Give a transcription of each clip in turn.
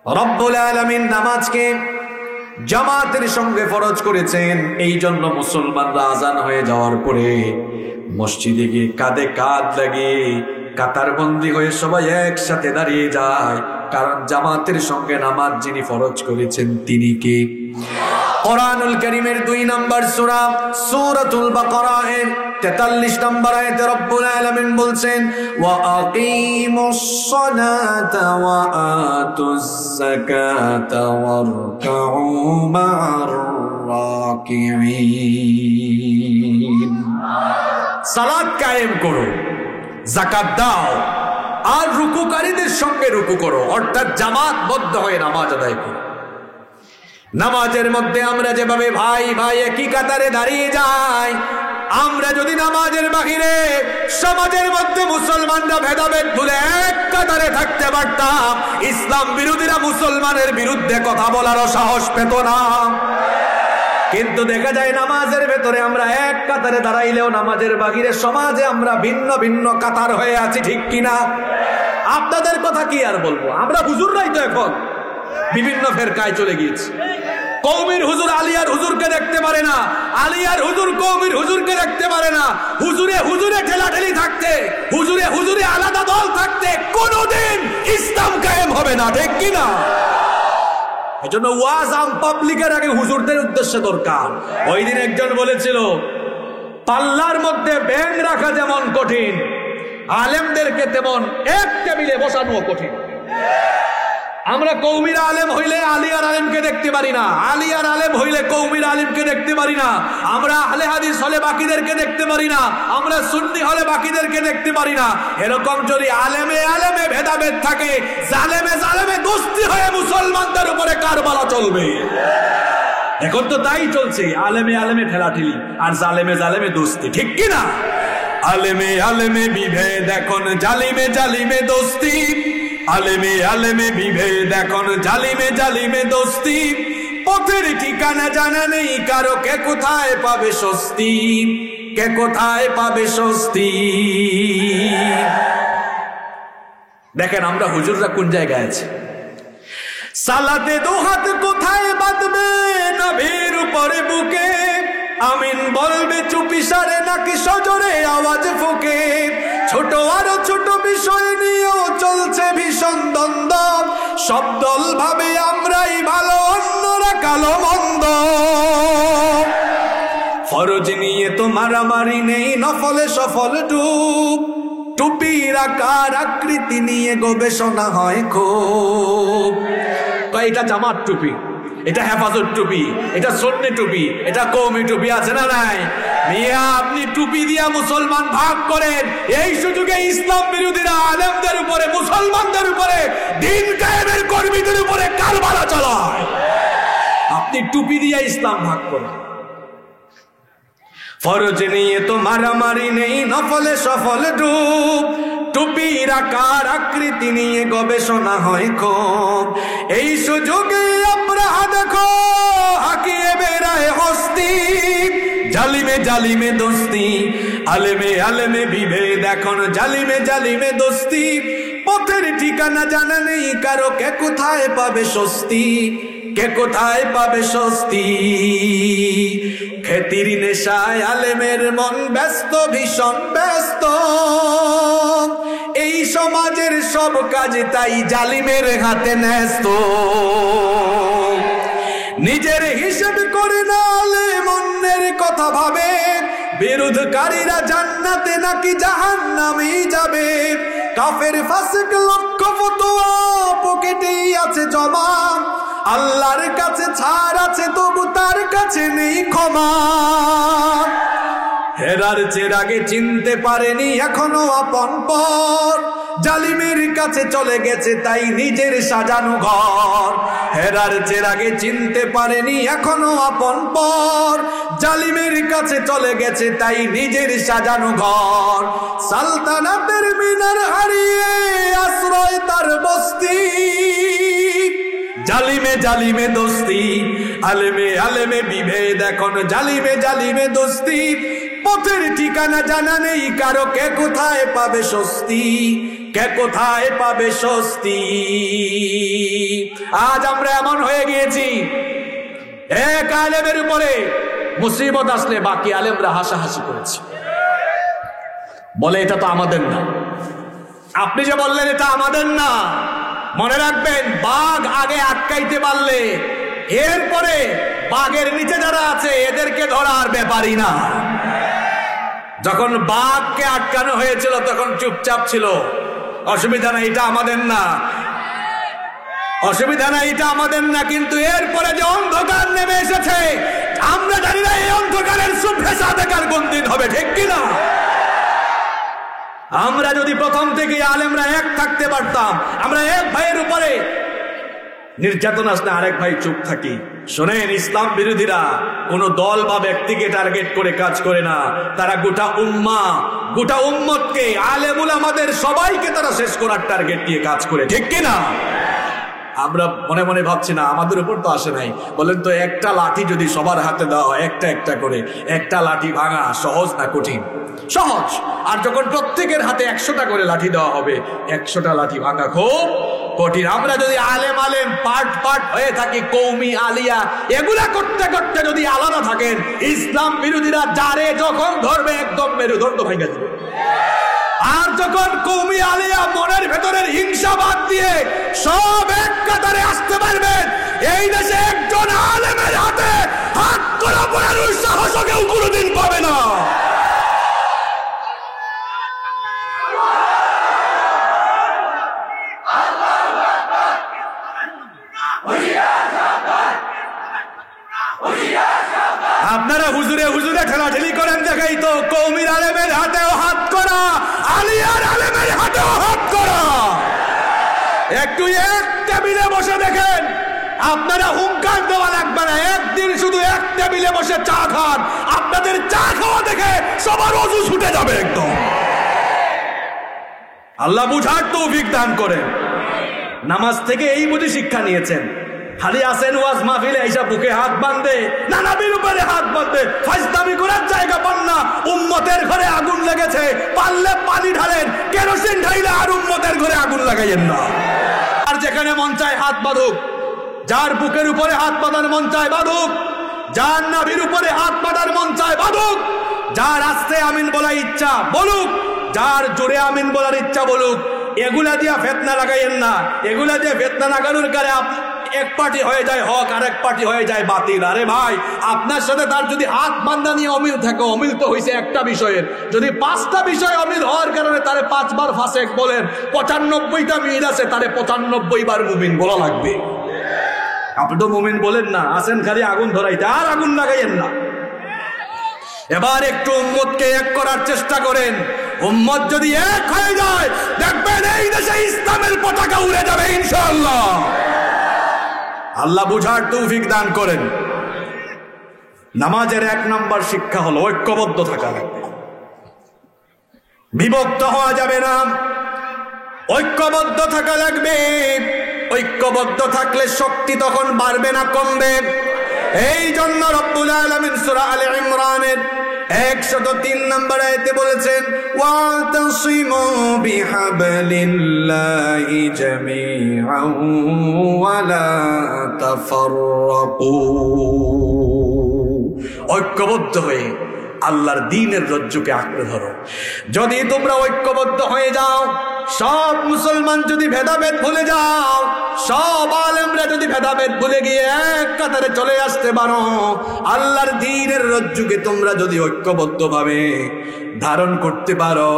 রব্বুল আলামিন নামাজকে জামাতের সঙ্গে ফরজ করেছেন। এই জন্য মুসলমানরা আজান হয়ে যাওয়ার পরে মসজিদে গিয়ে কাঁধে কাঁধ লাগিয়ে কাতারবন্দি হয়ে সবাই একসাথে দাঁড়িয়ে যায়, কারণ জামাতের সঙ্গে নামাজ যিনি ফরজ করেছেন তিনি কে? কোরআনুল কারীমের 2 নম্বর সূরা সূরাতুল বাকারাহ এর 43 নম্বর আয়াতে রব্বুল আলামিন বলছেন, ওয়া আকিমুস সালাতা ওয়া আতুজ যাকাতা ওয়ারকাউ মা'আর রাকিঈন। সালাত কায়েম করো, যাকাত দাও, আর রুকুকারীদের সঙ্গে রুকু করো, অর্থাৎ জামাতবদ্ধ হয়ে নামাজ আদায় করো। নামাজের মধ্যে আমরা যেভাবে ভাই ভাই একই কাতারে দাঁড়িয়ে যাই, আমরা যদি নামাজের বাহিরে সমাজের মধ্যে মুসলমানরা ভেদাভেদ ভুলে এক কাতারে থাকতে পারতাম, ইসলাম বিরোধীরা মুসলমানের বিরুদ্ধে কথা বলারও সাহস পেত না। কিন্তু দেখা যায় নামাজের ভেতরে আমরা এক কাতারে দাঁড়াইলেও নামাজের বাহিরে সমাজে আমরা ভিন্ন ভিন্ন কাতার হয়ে আছি, ঠিক কিনা? আপনাদের কথা কি আর বলবো, আমরা হুজুররাই তো এখন বিভিন্ন ফেরকায় চলে গিয়েছি। কওমির হুজুর আলিয়ার হুজুরকে দেখতে পারে না, আলিয়ার হুজুর কওমির হুজুরকে দেখতে পারে না, হুজুরে হুজুরে ঠেলাঠেলি থাকতে, হুজুরে হুজুরে আলাদা দল থাকতে কোনোদিন ইসলাম কায়েম হবে না, ঠিক কিনা? এজন্য ওয়াজ আম পাবলিকের আগে হুজুরদের উদ্দেশ্যে দরকার। ওই দিন একজন বলেছিল, পাল্লার মধ্যে ব্যাং রাখা যেমন কঠিন, আলেমদেরকে তেমন এক টেবিলে বসানো কঠিন। আমরা কওমির আলেম হইলে আলিয়ার আলেমকে দেখতে পারি না, আলিয়ার আলেম হইলে কওমির আলেমকে দেখতে পারি না, আমরা আহলে হাদিস হলে বাকিদেরকে দেখতে পারি না, আমরা সুন্নি হলে বাকিদেরকে দেখতে পারি না। এরকম যদি আলেমে আলেমে ভেদাভেদ থাকে, জালেমে জালেমে দোস্তি হয়ে মুসলমানদের উপরে কারবালা চলবে। এখন তো তাই চলছে, আলেমে আলেমে ঠেলাঠেলি আর জালেমে জালেমে দোস্তি, ঠিক কিনা? আলেমে আলেমে বিভেদ এখন, জালিমে জালিমে দোস্তি, আলেমে আলেমে বিভেদ এখন, জালিমে জালিমে দোস্তি, পথের ঠিকানা জানা নেই কারো, কে কোথায় পাবে স্বস্তি, কে কোথায় পাবে স্বস্তি। দেখেন আমরা হুজুররা কোন জায়গায় আছে। সালাতে দোহাত কোথায় বাঁধবে, নাভির উপরে বুকে, আমিন বলবে চুপি সারে নাকি সজোরে আওয়াজ ফুকে, ছোট আরো ছোট বিষয় নিয়েও চলছে ভীষণ দ্বন্দ্ব, সব দল ভাবে আমরাই ভালো অন্যরা কালো মন্দ, ফরজ নিয়ে তো মারামারি নেই, নফলে সফল ডুব, টুপির আকার আকৃতি নিয়ে গবেষণা হয় খুব। এটা জামাত টুপি, এটা হেফাজত টুপি, এটা সুন্নি টুপি, এটা কওমি টুপি, আছে না নাই? মিয়া আপনি টুপি দিয়া মুসলমান ভাগ করেন, এই সুযোগে ইসলাম বিরোধীরা আলেমদের উপরে, মুসলমানদের উপরে, দ্বীন কায়েমের কর্মীদের উপরে কারবালা চালায়। আপনি টুপি দিয়া ইসলাম ভাগ করেন। ফরজ নিয়ে তো মারামারি নেই, নফলে সফল ডুব, টুপির আকার আকৃতি নিয়ে গবেষণা হয় খুব, এই সুযোগে আপনারা দেখো হাকিয়ে বেড়ায় হস্তি, জালিমে জালিমে দোস্তি, আলেমে আলেমে বিভেদ এখন, জালিমে জালিমে দোস্তি, পথের ঠিকানা জানা নেই কারো, কে কোথায় পাবে স্বস্তি, কে কোথায় পাবে স্বস্তি। খ্যাতির নেশায় আলেমের মন ব্যস্ত, ভীষণ ব্যস্ত, এই সমাজের সব কাজ তাই জালিমের হাতে ন্যস্ত, নিজের হিসেব করে না আলেম অন্যের কথা ভাবে, বিরোধকারীরা জান্নাতে নাকি জাহান্নামেই যাবে, কাফের ফাসিক লক্ষ ফতোয়া পকেটেই আছে জমা, আল্লাহর কাছে ছাড় আছে তবু তার কাছে নেই ক্ষমা, হেরার চেরাগে চিনতে পারেনি এখনো আপন পর, জালিমের কাছে চলে গেছে তাই নিজের সাজানো ঘর, হেরার চেরাগে চিনতে পারেনি এখনো আপন পর, জালিমের কাছে চলে গেছে তাই নিজের সাজানো ঘর, সালতানাতের মিনার হারিয়ে আশ্রয় তার বস্তি, জালিমে জালিমে দোস্তি, আলেমে আলেমে বিভেদ এখন, জালিমে জালিমে দোস্তি, পথের ঠিকানা জানা নেই কারো, কে কোথায় পাবে স্বস্তি, কে কোথায় পাবে স্বস্তি। আজ আমরা এমন হয়ে গিয়েছি, এক আলেমের উপরে মুসিবত আসলে বাকি আলেমরা হাসাহাসি করেছে, বলে এটা তো আমাদের না। আপনি যে বললেন এটা আমাদের না, মনে রাখবেন বাঘ আগে আটকাইতে পারলে এরপরে বাঘের নিচে যারা আছে এদেরকে ধরার ব্যাপারই না। যখন বাঘকে আটকানো হয়েছিল তখন চুপচাপ ছিল, অসুবিধা নাই, এটা আমাদের না, অসুবিধা নাই, এটা আমাদের না। কিন্তু এরপরে যে অন্ধকার নেমে এসেছে, আমরা জানি না এই অন্ধকারের সুফেসা দেখার কোন দিন হবে, ঠিক কিনা? আমরা যদি প্রথম থেকে আলেমরা এক থাকতে পারতাম, আমরা এক ভাইয়ের উপরে নির্যাতন আসলে আরেক ভাই চুপ থাকি। শোনেন, ইসলাম বিরোধীরা কোন দল বা ব্যক্তিকে টার্গেট করে কাজ করে না, তারা গোটা উম্মাহ, গোটা উম্মতকে, আলেম উলামাদের সবাইকে তারা শেষ করার টার্গেট নিয়ে কাজ করে, ঠিক কিনা? আমরা মনে মনে ভাবছি না আমাদের উপর তো আসে নাই। বলেন তো, একটা লাঠি যদি সবার হাতে দেওয়া হয় একটা একটা করে, একটা লাঠি ভাঙা সহজ না কঠিন? সহজ। আর যখন প্রত্যেকের হাতে 100টা করে লাঠি দেওয়া হবে, 100টা লাঠি ভাঙা খুব কঠিন। আমরা যদি আলেম আলেম পার্ট পার্ট হয়ে থাকি, কৌমি আলিয়া এগুলা করতে করতে যদি আলাদা থাকেন, ইসলাম বিরোধীরা যারে যখন ধরবে একদম মেরুদণ্ড ভেঙে দেবে। আর যখন কৌমি আলিয়া মনের ভেতরের হিংসা বাদ দিয়ে সব এক কাতারে আসতে পারবেন, এই দেশে একজন আলেমের হাতে হাত করা পড়ানোর সাহস কেউ কোনোদিন পাবে না। আপনারা হুজুরে হুজুরে ঠেলাঠেলি করেন দেখাই তো, কৌমির আলেমের হাতেও হাত করা, আলিয়ার আলেমের হাতেও হাত করা। একটু এক টেবিলে বসে দেখেন, আপনারা হুঙ্কার দেওয়া লাগবে না, একদিন শুধু এক টেবিলে বসে চা খান, আপনাদের চা খাওয়া দেখে সবার ওযু ছুটে যাবে একদম। আল্লাহ বুঝার তৌফিক দান করেন। নামাজ থেকে এই বুঝি শিক্ষা নিয়েছেন? খালি আসেন ওয়াজ মাহফিলে এসে বুকে হাত বাঁধে, না নবীর উপরে হাত বাঁধে, ফাজলামি করার জায়গা পান না। উম্মতের ঘরে আগুন লেগেছে, পারলে পানি ঢালেন, কেরোসিন ঢাইলে আর উম্মতের ঘরে আগুন লাগাইয়েন না। আর যেখানে মন চায় হাত বাঁধুক, যার বুকের উপরে হাত বাঁধার মন চায় বাঁধুক, যার নাভির উপরে হাত বাঁধার মন চায় বাঁধুক, যার আস্তে আমিন বলার ইচ্ছা বলুক, যার জোরে আমিন বলার ইচ্ছা বলুক। এগুলা দিয়া ফেতনা লাগাইয়েন না। এগুলা দিয়ে ফেতনা লাগানোর কারণে এক পার্টি হয়ে যায় হক, আর এক পার্টি হয়ে যায় বাতিল। আরে ভাই, আপনার সাথে তার যদি হাত বান্ধা নিয়ে অমিল থাকে, অমিল তো হয়েছে একটা বিষয়ের, যদি 5টা বিষয় অমিল হওয়ার কারণে তারে 5 বার ফাসেক বলেন, 95টা মিল আছে, তারে 95 বার মুমিন বলা লাগবে। আপনি তো মুমিন বলেন না, আসেন খালি আগুন ধরাইতে, আর আগুন লাগাইয়েন না। এবার একটু উম্মতকে এক করার চেষ্টা করেন। উম্মত যদি এক হয়ে যায়, দেখবেন এই দেশে ইসলামের পতাকা উড়ে যাবে ইনশাআল্লাহ। আল্লাহ বুঝার তৌফিক দান করেন। নামাজের 1 নম্বর শিক্ষা হলো ঐক্যবদ্ধ থাকা লাগবে, বিভক্ত হওয়া যাবে না, ঐক্যবদ্ধ থাকা লাগবে। ঐক্যবদ্ধ থাকলে শক্তি তখন বাড়বে না কমবে। এই জন্য রব্বুল আলামিন সূরা আলে ইমরানের 103 নম্বর আয়াতে বলেছেন, ওয়াতাসিমু বিহাবলিল্লাহি জামিআন ওয়া লা তাফাররাকু। ঐক্যবদ্ধ হয়ে আল্লাহর দ্বীনের রজ্জুকে আঁকড়ে ধরো। যদি তোমরা ঐক্যবদ্ধ হয়ে যাও, সব মুসলমান যদি ভেদাভেদ ভুলে যাও, সব আলেমরা যদি ভেদাভেদ ভুলে গিয়ে এক কাতারে চলে আসতে পারো, আল্লাহর দ্বীনের রজ্জুকে তোমরা যদি ঐক্যবদ্ধ ভাবে ধারণ করতে পারো,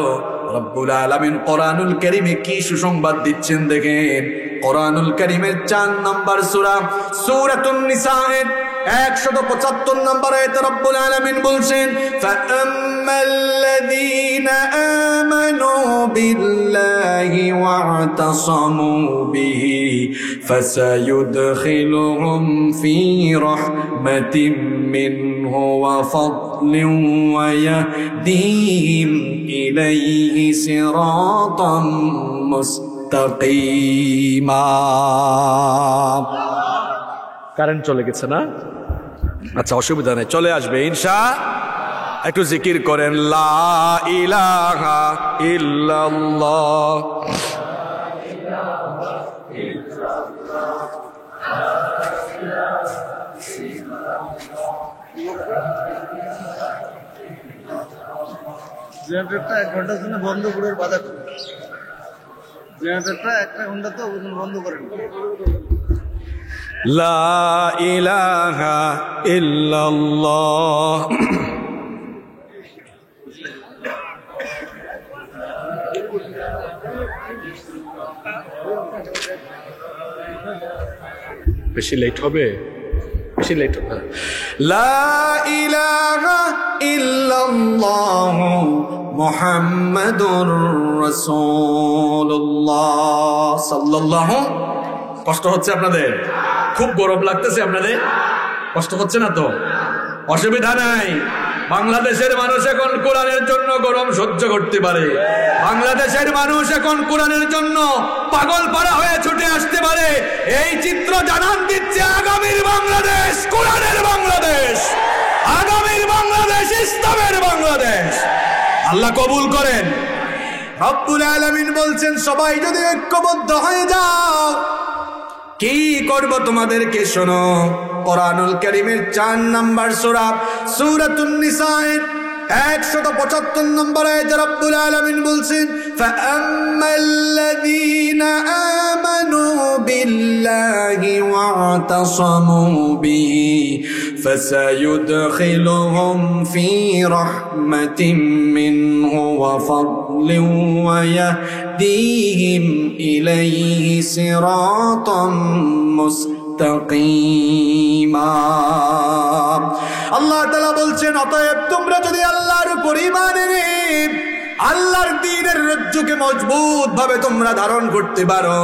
রব্বুল আলামিন কোরআনুল কারীমে কি সুসংবাদ দিচ্ছেন দেখেন। কোরআনুল কারীমের 4 নম্বর সূরা সূরাতুন নিসায়ের 175 নম্বর আয়াতে রব্বুল আলামিন বলছেন, ফাআম্মাল্লাযীনা আমানু বিল্লাহি ওয়া'তাসামু বিহি ফাসায়ুদখিলুহুম ফি রাহমাতিম মিনহু ওয়া ফাদলিন ওয়া ইয়াহদিহিম ইলাইহি সিরাতাম মুস্তাকিমা। কারেন্ট চলে গেছে না? আচ্ছা, অসুবিধা নেই, চলে আসবে একটু জিকির করেন, লা ইলাহা ইল্লাল্লাহ। জেনারেটরটা 1 ঘন্টার জন্য বন্ধ করে বাধা করে, জেনারেটরটা 1 ঘন্টা তো বন্ধ করেন। লা ইলাহা ইল্লাল্লাহ। বেশি লেট হবে, বেশি লেট হবে। লা ইলাহা ইল্লাল্লাহ মুহাম্মাদুর রাসূলুল্লাহ সাল্লাল্লাহু। কষ্ট হচ্ছে আপনাদের? খুব গরম লাগতেছে আপনাদের? কষ্ট হচ্ছে না তো? অসুবিধা নাই। বাংলাদেশের মানুষ এখন কোরআনের জন্য গরম সহ্য করতে পারে। বাংলাদেশের মানুষ এখন কোরআনের জন্য পাগল পাড়া হয়ে ছুটে আসতে পারে। এই চিত্র জানান দিচ্ছে আগামীর বাংলাদেশ কোরআনের বাংলাদেশ, আগামীর বাংলাদেশ ইসলামের বাংলাদেশ। আল্লাহ কবুল করেন। রব্বুল আলামিন বলছেন, সবাই যদি ঐক্যবদ্ধ হয়ে যাও, কি করব তোমাদেরকে শোনো। কোরআনুল কারীমের 4 নম্বর সূরা সূরাতুন নিসায়ের 175 নম্বর আয়াতে রব্বুল আলামিন বলছেন, ফাআম্মাল্লাযীনা আমানু বিল্লাহি ওয়া'তাসামু বিহি ফাসায়ুদখিলুহুম ফি রাহমাতিন মিনহু ওয়া ফাদলিন ওয়া ইয়াহদিহিম ইলাইহি সিরাতাম মুস্তাকিমা। আল্লাহ তাআলা বলছেন, অতএব তোমরা যদি আল্লাহর উপর ঈমান এনে আল্লাহর দ্বীনের রজ্জুকে মজবুত ভাবে তোমরা ধারণ করতে পারো,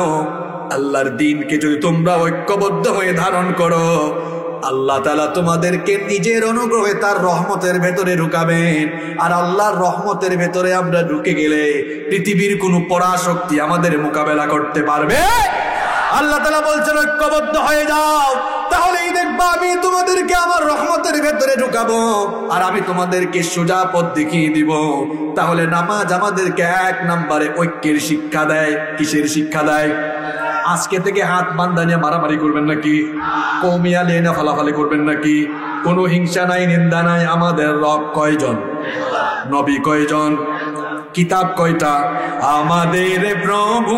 আল্লাহর দ্বীনকে যদি তোমরা ঐক্যবদ্ধ হয়ে ধারণ করো, আল্লাহ তাআলা তোমাদেরকে নিজের অনুগ্রহে তার রহমতের ভেতরে ঢুকাবেন। আর আল্লাহর রহমতের ভেতরে আমরা ঢুকে গেলে পৃথিবীর কোনো পরাশক্তি আমাদের মোকাবেলা করতে পারবে? আল্লাহ তাআলা বলছেন, ঐক্যবদ্ধ হয়ে যাও, তাহলেই দেখবা আমি তোমাদেরকে আমার রহমতের ভেতরে ঢুকাবো, আর আমি তোমাদেরকে সোজা পথ দেখিয়ে দিব। তাহলে নামাজ আমাদেরকে 1 নম্বরে ঐক্যের শিক্ষা দেয়। কিসের শিক্ষা দেয়? আজকে থেকে হাত বান্ধা নিয়ে মারামারি করবেন নাকি? কৌমিয়া নিয়ে না ফালাফালি করবেন নাকি? কোনো হিংসা নাই, নিন্দা নাই। আমাদের রব কয়জন? নবী কয়জন? কিতাব কয়টা? আমাদের প্রভু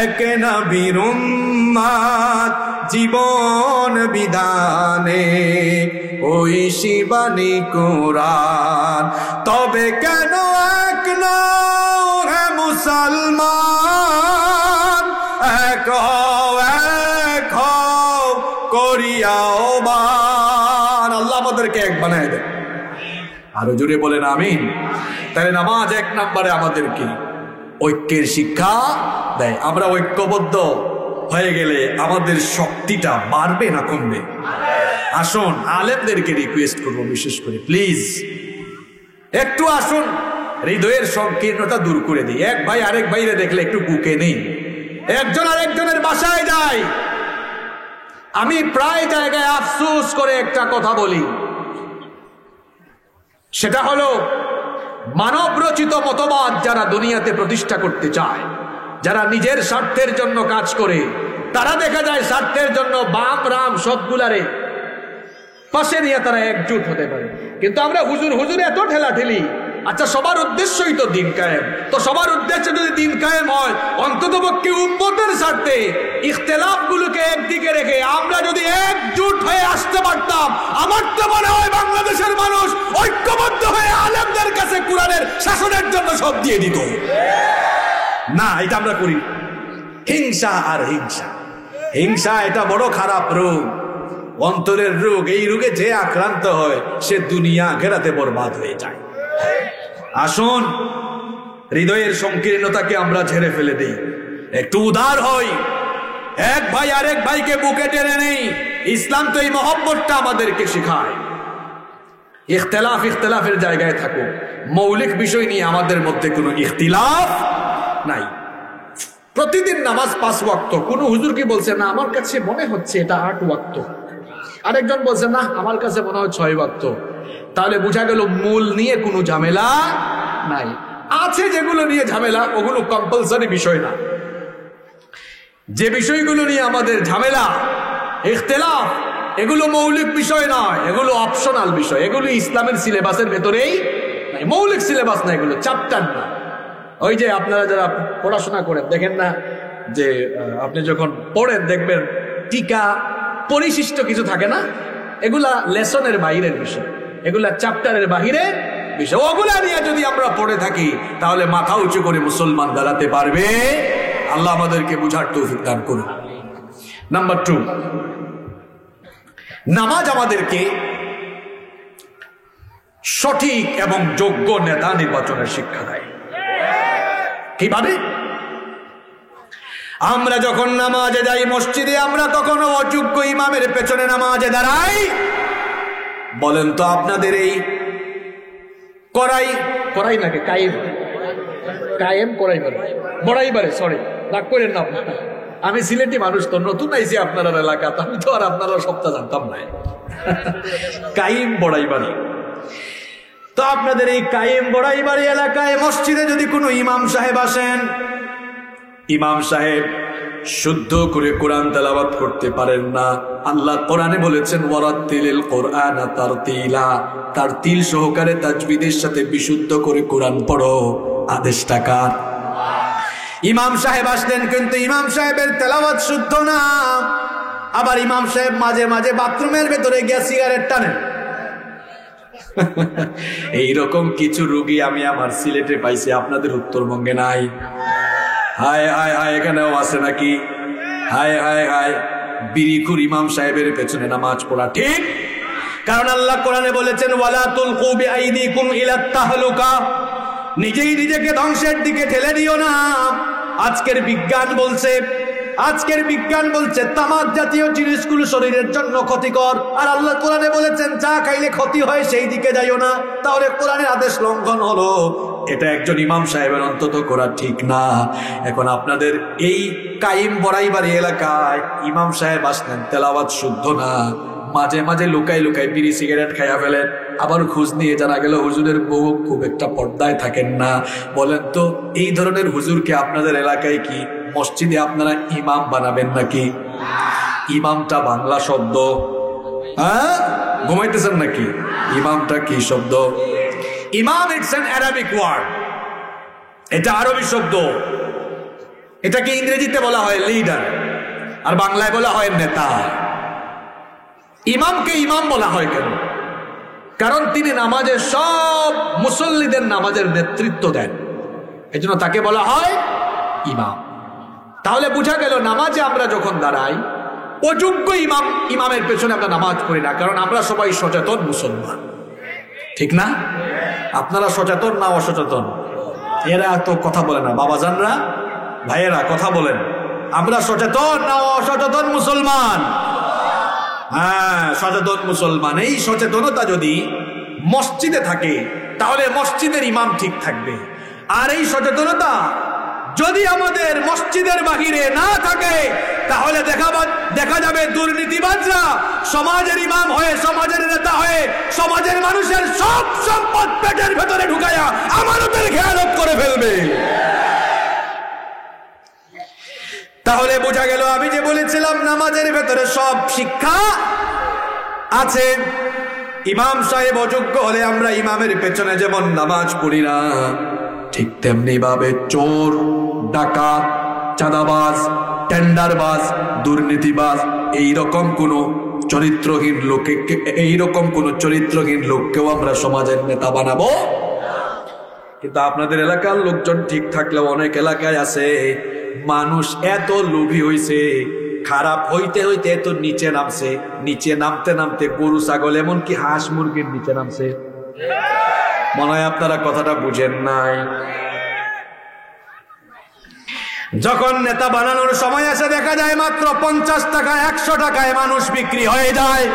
এক নবীর উম্মত, জীবন বিধানে ওই শিবানী কোরআন। তবে কেন এক নও হে মুসলমান, এক হও করিয়াও বান। আল্লাহ আমাদেরকে এক বানায় দেয়। আরো জোরে বলেন আমিন। তাহলে নামাজ 1 নম্বরে আমাদেরকে ঐক্যের শিক্ষা দেয়। আমরা ঐক্যবদ্ধ হয়ে গেলে আমাদের শক্তিটা বাড়বে না কমবে? আসুন, আলেমদেরকে রিকোয়েস্ট করবো বিশেষ করে, প্লিজ একটু আসুন, হৃদয়ের সংকীর্ণতা দূর করে দিই। এক ভাই আরেক ভাইরে দেখলে একটু বুকে নেই, একজন আরেকজনের বাসায় যায়। আমি প্রায় জায়গায় আফসোস করে একটা কথা বলি, সেটা হলো মানব রচিত মতবাদ যারা দুনিয়াতে প্রতিষ্ঠা করতে চায়, যারা নিজের স্বার্থের জন্য কাজ করে, তারা দেখা যায় স্বার্থের জন্য বাম রাম সবগুলারে পাশে নিয়ে তারা একজুট হতে পারে। কিন্তু আমরা হুজুর এত ঠেলা ঠেলি। আচ্ছা, সবার উদ্দেশ্যই তো দিন কায়েম, তো সবার উদ্দেশ্যে যদি দিন কায়েম হয়, অন্ততপক্ষে উম্মতের স্বার্থে ইখতিলাফ গুলোকে একদিকে রেখে আমরা যদি একজুট হয়ে আসতে পারতাম, আমার তো মনে হয় বাংলাদেশের মানুষ ঐক্যবদ্ধ হয়ে আলেমদের কাছে কোরআনের শাসনের জন্য সব দিয়ে দিত। না, এটা আমরা করি। হিংসা আর হিংসা, হিংসা এটা বড় খারাপ রোগ, অন্তরের রোগ। এই রোগে যে আক্রান্ত হয় সে দুনিয়া আখিরাতে বরবাদ হয়ে যায়। আসুন, হৃদয়ের সংকীর্ণতাকে আমরা ঝেড়ে ফেলে দিই, একটু উদার হই, এক ভাই আরেক ভাইকে বুকে টেনে নেই। ইসলাম তো এই মহব্বতটা আমাদেরকে শেখায়। ইখতিলাফের জায়গায় থাকুক, মৌলিক বিষয় নিয়ে আমাদের মধ্যে কোনো ইখতিলাফ নাই। প্রতিদিন নামাজ 5 ওয়াক্ত। কোন হুজুর কি বলছে না আমার কাছে মনে হচ্ছে এটা 8 ওয়াক্ত, আরেকজন বলছে না আমার কাছে মনে হয় 6 ওয়াক্ত। তাহলে বোঝা গেল মূল নিয়ে কোনো ঝামেলা নাই। আছে যেগুলো নিয়ে ঝামেলা, ওগুলো কম্পালসারি বিষয় না। যে বিষয়গুলো নিয়ে আমাদের ঝামেলা, ইখতিলাফ, এগুলো মৌলিক বিষয় নয়, এগুলো অপশনাল বিষয়। এগুলো ইসলামের সিলেবাসের ভেতরেই নাই, মৌলিক সিলেবাস না, এগুলো চ্যাপ্টার না। ওই যে আপনারা যারা পড়াশোনা করেন দেখেন না, যে আপনি যখন পড়েন দেখবেন টিকা পরিশিষ্ট কিছু থাকে না, এগুলা লেসনের বাইরের বিষয়, এগুলা চ্যাপ্টারের বাহিরের বিষয়। ওগুলা নিয়ে যদি আমরা পড়ে থাকি তাহলে মাথা উঁচু করে মুসলমান দাঁড়াতে পারবে। আল্লাহ আমাদেরকে বুঝার তৌফিক দান করুন। নাম্বার 2, নামাজ আমাদেরকে সঠিক এবং যোগ্য নেতা নির্বাচনের শিক্ষা দেয়। কিভাবে? আমরা যখন নামাজে যাই মসজিদে, আমরা কখনো অযোগ্য ইমামের পেছনে নামাজে দাঁড়াই? বলেন তো আপনাদের এই করাই নাকি কায়েম বড়াইবারে, সরি রাগ করেন না আপনারা, আমি সিলেটি মানুষ তো, নতুন আইছি আপনার এলাকা, আমি তো আর আপনারা সপ্তাহ জানতাম না। কায়েম বড়াইবাড়ি, তো আপনাদের এই কায়েম বড়াইবাড়ি এলাকায় মসজিদে যদি কোনো ইমাম সাহেব আসেন, ইমাম সাহেব শুদ্ধ করে কোরআন তেলাওয়াত করতে পারেন না। আল্লাহ কোরআনে বলেছেন ওয়ারাতিলিল কোরআন তারতিলা, তারতিল সহকারে তাজবিদের সাথে বিশুদ্ধ করে কোরআন পড়ো। আদেশটা কার? ইমাম সাহেব আসলেন, কিন্তু ইমাম সাহেবের তেলাওয়াত শুদ্ধ না। আবার ইমাম সাহেব মাঝে মাঝে বাথরুমের ভেতরে গিয়ে সিগারেট টানেন। এইরকম কিছু রোগী আমি আমার সিলেটে পাইছি, আপনাদের উত্তরবঙ্গে নাই। হায় হায় হায়, এখানেও আছে নাকি? হায় হায় হায়, বিরিকুর ইমাম সাহেবের পেছনে নামাজ পড়া ঠিক? কারণ আল্লাহ কোরআনে বলেছেন ওয়ালা তুলকু বিআইদিকুম ইলাত তাহলুকা, নিজেই নিজেকে ধ্বংসের দিকে ঠেলে দিও না। আজকের বিজ্ঞান বলছে তামাক জাতীয় জিনিসগুলো শরীরের জন্য ক্ষতিকর, আর আল্লাহ কোরআনে বলেছেন চা খাইলে ক্ষতি হয়, সেই দিকে যাইও না। তাহলে কোরআনের আদেশ লঙ্ঘন হলো। এটা একজন ইমাম সাহেবের অন্তত করা ঠিক না। এখন আপনাদের এই কাইম বড়াইবাড়ি এলাকায় ইমাম সাহেব আসলেন, তেলাওয়াত শুদ্ধ না, মাঝে মাঝে লুকাই লুকাই বিড়ি সিগারেট খাইয়া ফেলেন। আবার খোঁজ নিয়ে জানা গেল হুজুরের বউ খুব একটা পর্দায় থাকেন না। বলেন তো এই ধরনের হুজুরকে আপনাদের এলাকায় কি মসজিদে আপনারা ইমাম বানাবেন নাকি? ইমামটা বাংলা শব্দ, হ্যাঁ ঘুমাইতেছেন নাকি? ইমামটা কি শব্দ? ইমাম ইটস অ্যান অ্যারাবিক ওয়ার্ড, এটা আরবি শব্দ। এটাকে ইংরেজিতে বলা হয় লিডার, আর বাংলায় বলা হয় নেতা। ইমামকে ইমাম বলা হয় কেন? কারণ তিনি নামাজের সব মুসল্লিদের নামাজের নেতৃত্ব দেন, এজন্য তাকে বলা হয় ইমাম। তাহলে বোঝা গেল নামাজে আমরা যখন দাঁড়াই অযোগ্য ইমামের পেছনে আমরা নামাজ পড়ি না, কারণ আমরা সবাই সচেতন মুসলমান, ঠিক না? আপনারা সচেতন না অসচেতন? এরা তো কথা বলে না, বাবাজানরা ভাইয়েরা কথা বলেন। আমরা সচেতন না অসচেতন মুসলমান? হ্যাঁ সচেতন মুসলমান। এই সচেতনতা যদি মসজিদে থাকে তাহলে মসজিদের ইমাম ঠিক থাকবে। আর এই সচেতনতা যদি আমাদের মসজিদের বাহিরে না থাকে তাহলে দেখা যাবে দুর্নীতিবাজরা সমাজের ইমাম হয়ে, সমাজের নেতা হয়ে, সমাজের মানুষের সব সম্পদ পেটের ভেতরে ঢুকায়া আমানতের খেয়ানত করে ফেলবে। তাহলে বোঝা গেল আমি যে বলেছিলাম নামাজের ভেতরে সব শিক্ষা আছে। ইমাম সাহেব অযোগ্য হলে আমরা ইমামের পেছনে যেমন নামাজ পড়ি না, ঠিক তেমনি ভাবে চোর, ডাকাত, চাঁদাবাজ, টেন্ডারবাজ, দুর্নীতিবাজ এইরকম কোন চরিত্রহীন লোককেও আমরা সমাজের নেতা বানাবো। কিন্তু আপনাদের এলাকার লোকজন ঠিক থাকলেও অনেক এলাকায় আছে মানুষ এত লোভী হইছে, খারাপ হইতে হইতে এত নিচে নামছে, নিচে নামতে নামতে গরু ছাগল এমনকি হাঁস মুরগির নিচে নামছে। মনে হয় আপনারা কথাটা বুঝেন নাই। যখন নেতা বানানোর সময় আসে দেখা যায় মাত্র 50 টাকা 100 টাকায় মানুষ বিক্রি হয়ে যায়।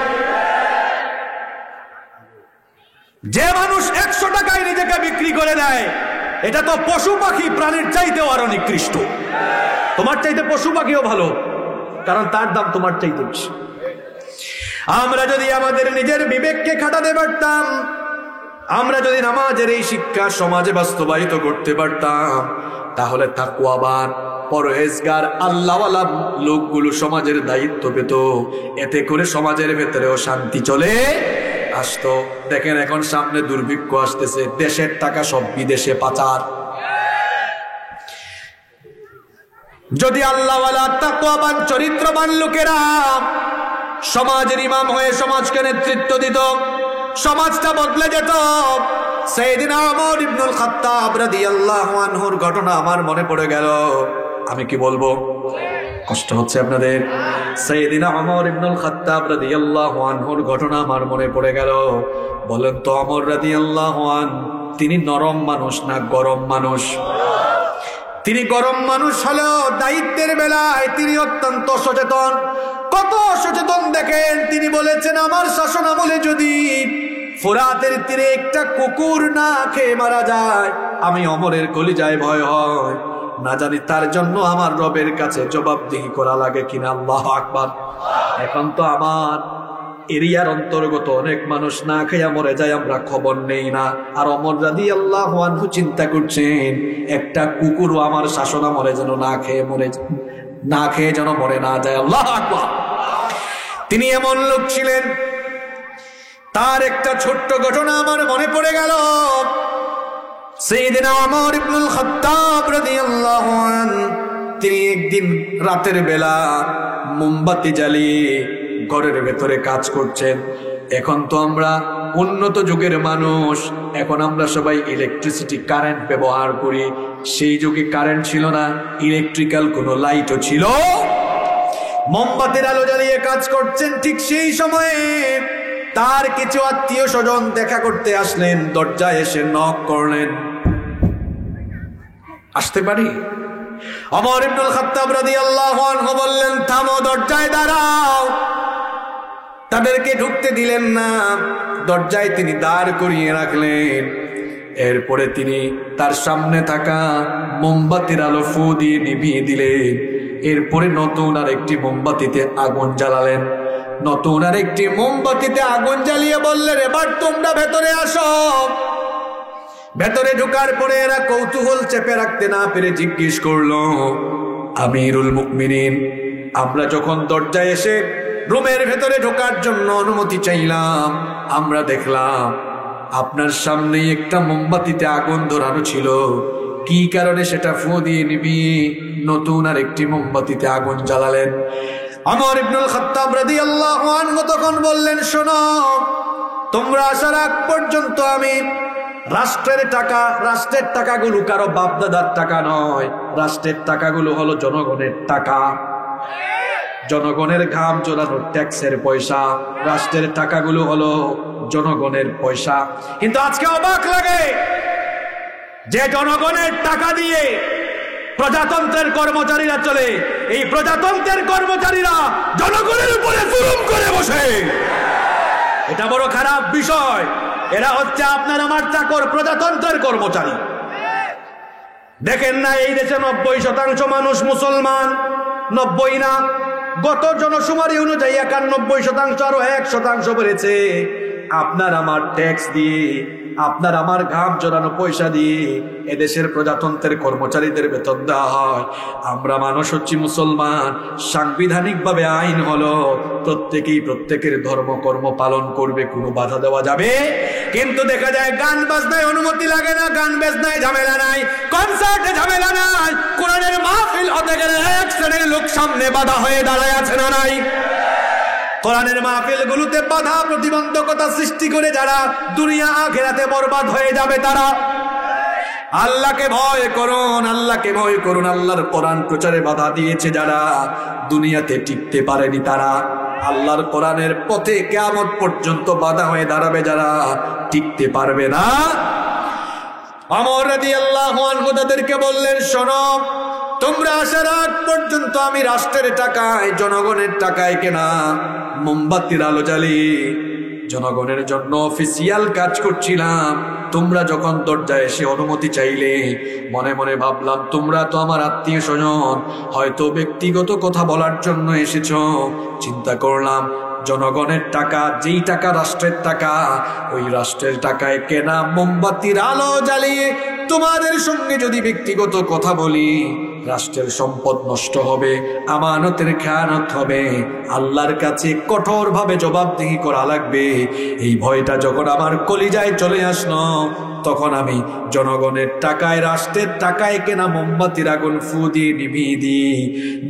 যে মানুষ 100 টাকায় নিজেকে বিক্রি করে দেয় এটা তো পশু পাখি প্রাণীর চাইতেও আরো নিকৃষ্ট। তোমার চাইতে পশু পাখিও ভালো, কারণ তার দাম তোমার চাইতে বেশি। আমরা যদি আমাদের নিজের বিবেককে খাটাতে পারতাম আমরা যদি নামাজের এই শিক্ষা সমাজে বাস্তবায়িত করতে পারতাম, তাহলে তাকওয়াবান পরহেজগার আল্লাহওয়ালা লোকগুলো সমাজের দায়িত্ব পেত। এতে করে সমাজের ভেতরেও শান্তি চলে আসতো। দেখেন এখন সামনে দুর্ভিক্ষ আসতেছে, দেশের টাকা সব বিদেশে পাচার। যদি আল্লাহওয়ালা তাকওয়াবান চরিত্রবান লোকেরা সমাজের ইমাম হয়ে সমাজকে নেতৃত্ব দিত, সমাজটা বদলে যেত। সাইয়েদিনা ওমর ইবনুল খাত্তাব রাদিয়াল্লাহু আনহুর ঘটনা আমার মনে পড়ে গেল। আমি কি বলবো, কষ্ট হচ্ছে আপনাদের? সাইয়েদিনা ওমর ইবনুল খাত্তাব রাদিয়াল্লাহু আনহুর ঘটনা আমার মনে পড়ে গেল। বলেন তো ওমর রাদিয়াল্লাহু আনহু তিনি নরম মানুষ না গরম মানুষ? তিনি গরম মানুষ হলেও দায়িত্বের বেলায় তিনি অত্যন্ত সচেতন। কত সচেতন দেখেন, তিনি বলেছেন আমার শাসন আমলে যদি ফোরাতের তীরে একটা কুকুর না খেয়ে মারা যায়, আমি ওমরের কলিজায় ভয় হয়, না জানি তার জন্য আমার রবের কাছে জবাবদিহি করা লাগে কিনা। আল্লাহু আকবার। এখন তো আমার এরিয়ার অন্তর্গত অনেক মানুষ না খেয়ে মরে যায়, আমরা খবর নেই না। আর ওমর রাদিয়াল্লাহু আনহু চিন্তা করছেন একটা কুকুরও আমার শাসন আমলে যেন না খেয়ে যেন মরে না যায়। আল্লাহু আকবার। তিনি এমন লোক ছিলেন। তার একটা ছোট্ট ঘটনা আমার মনে পড়ে গেল। সাইয়েদিনা ওমর ইবনুল খাত্তাব রাদিয়াল্লাহু আনহু তিনি একদিন রাতের বেলা মোমবাতি জ্বালিয়ে ঘরের ভেতরে কাজ করছেন। এখন তো আমরা উন্নত যুগের মানুষ, এখন আমরা সবাই ইলেকট্রিসিটি কারেন্ট ব্যবহার করি। সেই যুগে কারেন্ট ছিল না, ইলেকট্রিক্যাল কোনো লাইটও ছিল। মোমবাতির আলো জ্বালিয়ে কাজ করছেন। ঠিক সেই সময়ে তার কিছু আত্মীয় স্বজন দেখা করতে আসলেন। দরজায় এসে নক করলেন, আসতে পারি? ওমর ইবনুল খাত্তাব রাদিয়াল্লাহু আনহু বললেন, থামো, দরজায় দাঁড়াও। তাদেরকে ঢুকতে দিলেন না, দরজায় তিনি দাঁড় করিয়ে রাখলেন। এরপরে তিনি তার সামনে থাকা মোমবাতির আলো ফু দিয়ে নিভিয়ে দিলেন। এরপরে নতুন আর একটি মোমবাতিতে আগুন জ্বালালেন। নতুন আর একটি মোমবাতিতে আগুন জ্বালিয়ে বললেন, এবার তোমরা ভেতরে আসো। ভেতরে ঢোকার পরে এরা কৌতূহল চেপে রাখতে না পেরে জিজ্ঞেস করলো, আমিরুল মুমিনিন, আমরা যখন দরজায় এসে রুমের ভেতরে ঢোকার জন্য অনুমতি চাইলাম, আমরা দেখলাম আপনার সামনেই একটা মোমবাতিতে আগুন ধরানো ছিল। কি কারণে সেটা ফু দিয়ে নিভিয়ে নতুন আর একটি মোমবাতিতে আগুন জ্বালালেন? ওমর ইবনুল খাত্তাব রাদিয়াল্লাহু আনহু তখন বললেন, শোনো, তোমরা আসার আগ পর্যন্ত আমি রাষ্ট্রের টাকাগুলো কারো বাপদাদার টাকা নয়, রাষ্ট্রের টাকাগুলো হলো জনগণের টাকা, জনগণের ঘাম জোড়ানো ট্যাক্সের পয়সা। রাষ্ট্রের টাকাগুলো হলো জনগণের পয়সা। কিন্তু আজকে অবাক লাগে যে জনগণের টাকা দিয়ে প্রজাতন্ত্রের কর্মচারীরা চলে, এই প্রজাতন্ত্রের কর্মচারীরা জনগণের উপরে জুলুম করে বসে। এটা বড় খারাপ বিষয়। এরা হচ্ছে আপনার আমার চাকর, প্রজাতন্ত্রের কর্মচারী। দেখেন না এই দেশে 90% মানুষ মুসলমান। 90 না, গত জনশুমারি অনুযায়ী 91%, আরো 1% বেড়েছে। আপনার আমার ট্যাক্স দিয়ে, আপনার আমার ঘাম জড়ানো পয়সা দিয়ে এদেশের প্রজাতন্ত্রের কর্মচারীদের বেতন দেওয়া হয়। আমরা মানুষ হচ্ছি মুসলমান। সাংবিধানিক ভাবে আইন হলো প্রত্যেকেই প্রত্যেকের ধর্ম কর্ম পালন করবে, কোনো বাধা দেওয়া যাবে। কিন্তু দেখা যায় গান বাজনায় অনুমতি লাগে না, গান বাজনায় ঝামেলা নাই, কনসার্টে ঝামেলা নাই। কোরআনের মাহফিল হতে গেলে এক শ্রেণীর লোক সামনে বাধা হয়ে দাঁড়ায় আছে না নাই? কোরআনের মাহফিল গুলোতে বাধা প্রতিবন্ধকতা সৃষ্টি করে যারা দুনিয়া আখিরাতে বরবাদ হয়ে যাবে তারা। আল্লাহকে ভয় করুন, আল্লাহকে ভয় করুন। আল্লাহর কোরআন প্রচারে বাধা দিয়েছে যারা, দুনিয়াতে টিকতে পারেনি তারা। আল্লাহর কোরআনের পথে কিয়ামত পর্যন্ত বাধা হয়ে দাঁড়াবে যারা, টিকতে পারবে না। ওমর রাদিয়াল্লাহু আনহু তাদেরকে বললেন, শোনো, তোমরা আসার আগ পর্যন্ত আমি রাষ্ট্রের টাকায়, জনগণের টাকায় কেনা মোমবাতির আলো জ্বালিয়ে জনগণের জন্য অফিসিয়াল কাজ করছিলাম। তোমরা যখন দরজায় এসে অনুমতি চাইলে, মনে মনে ভাবলাম তোমরা তো আমার আত্মীয় স্বজন, হয়তো ব্যক্তিগত কথা বলার জন্য এসেছ। চিন্তা করলাম জনগণের টাকা, যেই টাকা রাষ্ট্রের টাকা, ওই রাষ্ট্রের টাকায় কেনা মোমবাতির আলো জ্বালিয়ে তোমাদের সঙ্গে যদি ব্যক্তিগত কথা বলি, রাষ্ট্রের সম্পদ নষ্ট হবে, আমানতের খেয়ানত হবে, আল্লাহর কাছে কঠোরভাবে জবাবদিহি করা লাগবে। এই ভয়টা যখন আমার কলিজায় চলে আসলো, তখন আমি জনগণের টাকায়, রাষ্ট্রের টাকায় কেনা মোমবাতির আগুন ফু দিয়ে নিভিয়ে দিই,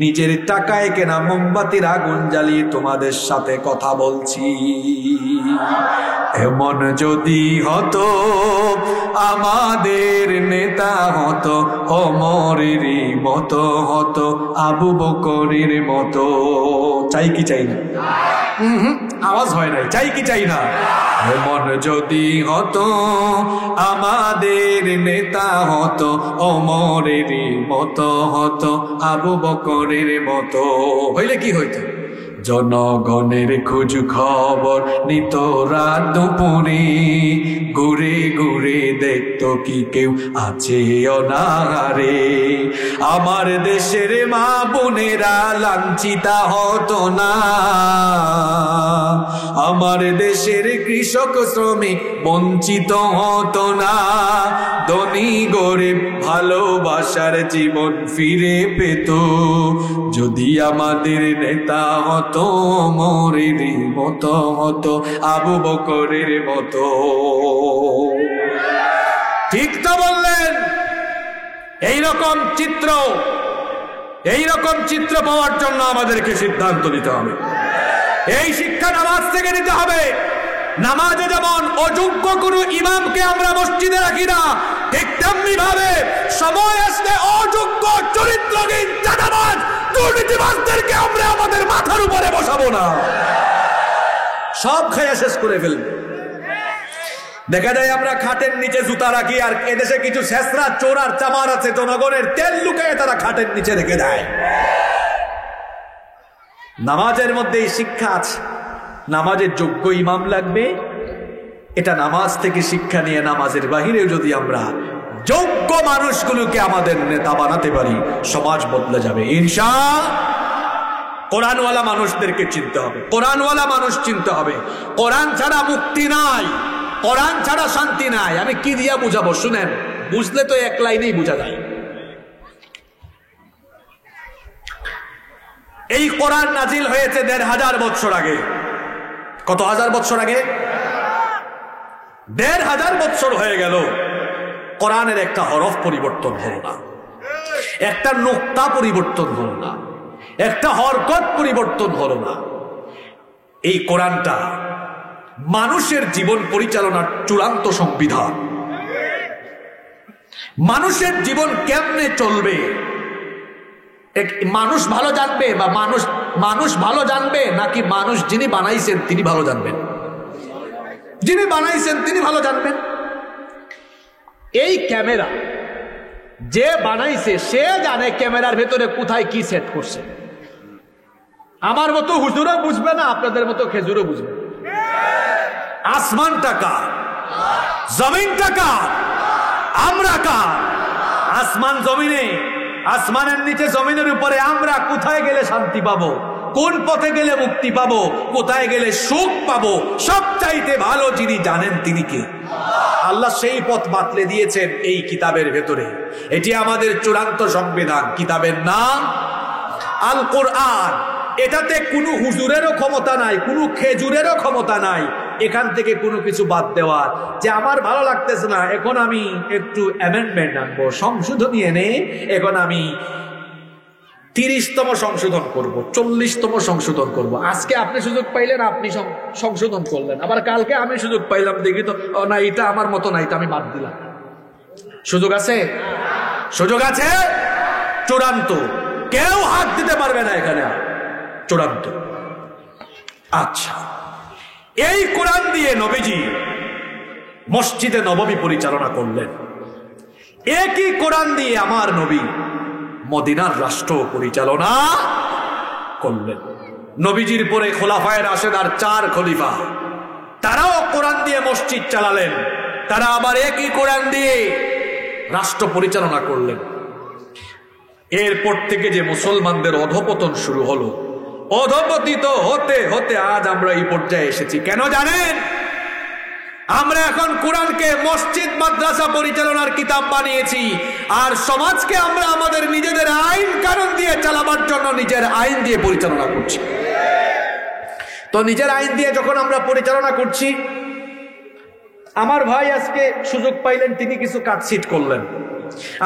নিজের টাকায় কেনা মোমবাতির আগুন জ্বালিয়ে তোমাদের সাথে কথা বলছি। এমন যদি হতো আমাদের নেতা হতো ওমরেরই মতো, হতো আবু বকরের মতো। চাই কি চাই না? আওয়াজ হয় নাই। চাই কি চাই না? এমন যদি হতো আমাদের নেতা হতো ওমরেরই মতো, হতো আবু বকরের মতো। হইলে কি হইতো? জনগণের খোঁজ খবর নিত রাত দুপুরে, ঘুরে ঘুরে দেখতো কি কেউ আছে অনাহারে। আমার দেশের মা বোনেরা লাঞ্ছিতা হতো না, আমার দেশের কৃষক শ্রমিক বঞ্চিত হতো না। ধনী গরিব ভালোবাসার জীবন ফিরে পেত, যদি আমাদের নেতা হতো ওমরের মতো, হতো আবু বকরের মতো। ঠিক তো বললেন? এইরকম চিত্র পাওয়ার জন্য আমাদেরকে সিদ্ধান্ত নিতে হবে। এই শিক্ষা নামাজ থেকে নিতে হবে। নামাজে যেমন অযোগ্য কোন ইমামকে আমরা মসজিদে রাখি না, ঠিক তেমনি ভাবে সময় আসলে অযোগ্য চরিত্রহীন চাঁদাবাজ দুর্নীতিবাজদেরকে আমরা আমাদের মাথার উপরে বসাবো না, সব খাইয়া শেষ করে ফেলবো। দেখা যায় আমরা খাটের নিচে জুতা রাখি, আর এদেশে কিছু শেষরা চোর আর চামার আছে, জনগণের তেল লুকায় তারা খাটের নিচে রেখে দেয়। নামাজের মধ্যে এই শিক্ষা আছে, নামাজের যোগ্য ইমাম লাগবে। এটা নামাজ থেকে শিক্ষা নিয়ে নামাজের বাহিরেও যদি আমরা যোগ্য মানুষগুলোকে আমাদের নেতা বানাতে পারি, সমাজ বদলে যাবে ইনশাআল্লাহ। কোরআনওয়ালা মানুষদেরকে চিনতে হবে, কোরআনওয়ালা মানুষ চিনতে হবে। কোরআন ছাড়া মুক্তি নাই, কোরআন ছাড়া শান্তি নাই। আমি কি দিয়া বুঝাবো শুনেন, বুঝলে তো এক লাইনেই বোঝা যায়। এই কোরআন নাজিল হয়েছে ১৫০০ বছর আগে। কত হাজার বছর আগে? ১৫০০ বছর হয়ে গেল, কোরআনের একটা হরফ পরিবর্তন হলো না, একটা নোক্তা পরিবর্তন হলো না, একটা হরকত পরিবর্তন হলো না। এই কোরআনটা মানুষের জীবন পরিচালনার চূড়ান্ত সংবিধান। মানুষের জীবন কেমনে চলবে মানুষ ভালো জানবে, বা মানুষ ভালো জানবে নাকি মানুষ যিনি বানাইছেন তিনি ভালো জানবেন? যিনি বানাইছেন তিনি ভালো জানবেন। এই ক্যামেরা যে বানাইছে সে জানে ক্যামেরার ভেতরে কোথায় কি সেট করছে। আমার মতো হুজুরও বুঝবে না, আপনাদের মতো খেজুরও বুঝবে। আসমানটা কার? জমিনটা কার? আমরা কার? আসমান জমিনে, আসমানের নিচে জমিনের উপরে আমরা কোথায় গেলে শান্তি পাবো, কোন পথে গেলে মুক্তি পাবো, কোথায় গেলে সুখ পাবো, সবচাইতে ভালো যিনি জানেন তিনি কে? আল্লাহ সেই পথ বাতলে দিয়েছেন এই কিতাবের ভেতরে। এটি আমাদের চূড়ান্ত সংবিধান। কিতাবের নাম আল কোরআন। এটাতে কোনো হুজুরেরও ক্ষমতা নাই, কোনো খেজুরেরও ক্ষমতা নাই এখান থেকে কোনো কিছু বাদ দেওয়ার, যে আমার ভালো লাগতেছে না, এখন আমি একটু অ্যামেন্ডমেন্ট আনবো, সংশোধনী এনে এখন আমি 30তম সংশোধন করব, 40তম সংশোধন করব। আজকে আপনি সুযোগ পাইলেন, আপনি সংশোধন করলেন, আবার কালকে আমি সুযোগ পাইলাম, দেখি তো না এটা আমার মতো না, এটা আমি বাদ দিলাম। সুযোগ আছে? সুযোগ আছে। চূড়ান্ত, কেউ হাত দিতে পারবে না এখানে, চূড়ান্ত। আচ্ছা, এই কোরআন দিয়ে নবীজি মসজিদে নববী পরিচালনা করলেন। একই কোরআন দিয়ে আমার নবী মদিনার রাষ্ট্র পরিচালনা করলেন। নবীজির পরে খোলাফায়ে রাশেদার 4 খলিফা, তারাও কোরআন দিয়ে মসজিদ চালালেন, তারা আবার একই কোরআন দিয়ে রাষ্ট্র পরিচালনা করলেন। এরপর থেকে যে মুসলমানদের অধপতন শুরু হলো, অধপতিত হতে হতে আজ আমরা এই পর্যায়ে এসেছি। কেন জানেন? আমরা এখন কোরআনকে মসজিদ মাদ্রাসা পরিচালনার কিতাব বানিয়েছি, আর সমাজকে আমরা আমাদের নিজেদের আইন কানুন দিয়ে চালাবার জন্য নিজের আইন দিয়ে পরিচালনা করছি। তো নিজের আইন দিয়ে যখন আমরা পরিচালনা করছি, আমার ভাই আজকে সুযোগ পাইলেন, তিনি কিছু কাটছিট করলেন।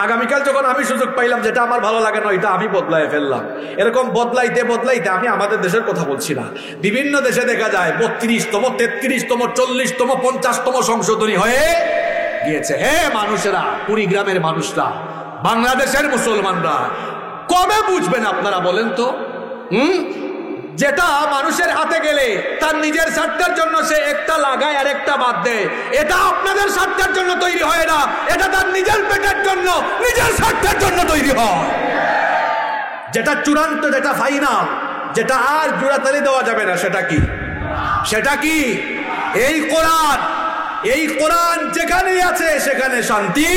আগামীকাল যখন আমি সুযোগ পাইলাম, যেটা আমার ভালো লাগে না এটা আমি বদলাই ফেললাম। এরকম বদলাইতে বদলাইতে, আমি আমাদের দেশের কথা বলছি না, বিভিন্ন দেশে দেখা যায় 32তম 33তম 40তম 50তম সংশোধনী হয়ে গিয়েছে। হ্যাঁ মানুষেরা, কুড়িগ্রামের মানুষরা, বাংলাদেশের মুসলমানরা কবে বুঝবেন আপনারা বলেন তো? যেটা মানুষের হাতে গেলে তার নিজের স্বার্থের জন্য সে একটা লাগায় আর একটা বাদ দেয়, এটা আপনাদের স্বার্থের জন্য তৈরি হয় না, এটা তার নিজের পেটের জন্য, নিজের স্বার্থের জন্য তৈরি হয়। যেটা চূড়ান্ত, যেটা ফাইনাল, যেটা আর জোড়াতালি দেওয়া যাবে না, সেটা কি? সেটা কি? এই কোরআন। এই কোরআন যেখানেই আছে সেখানে শান্তি।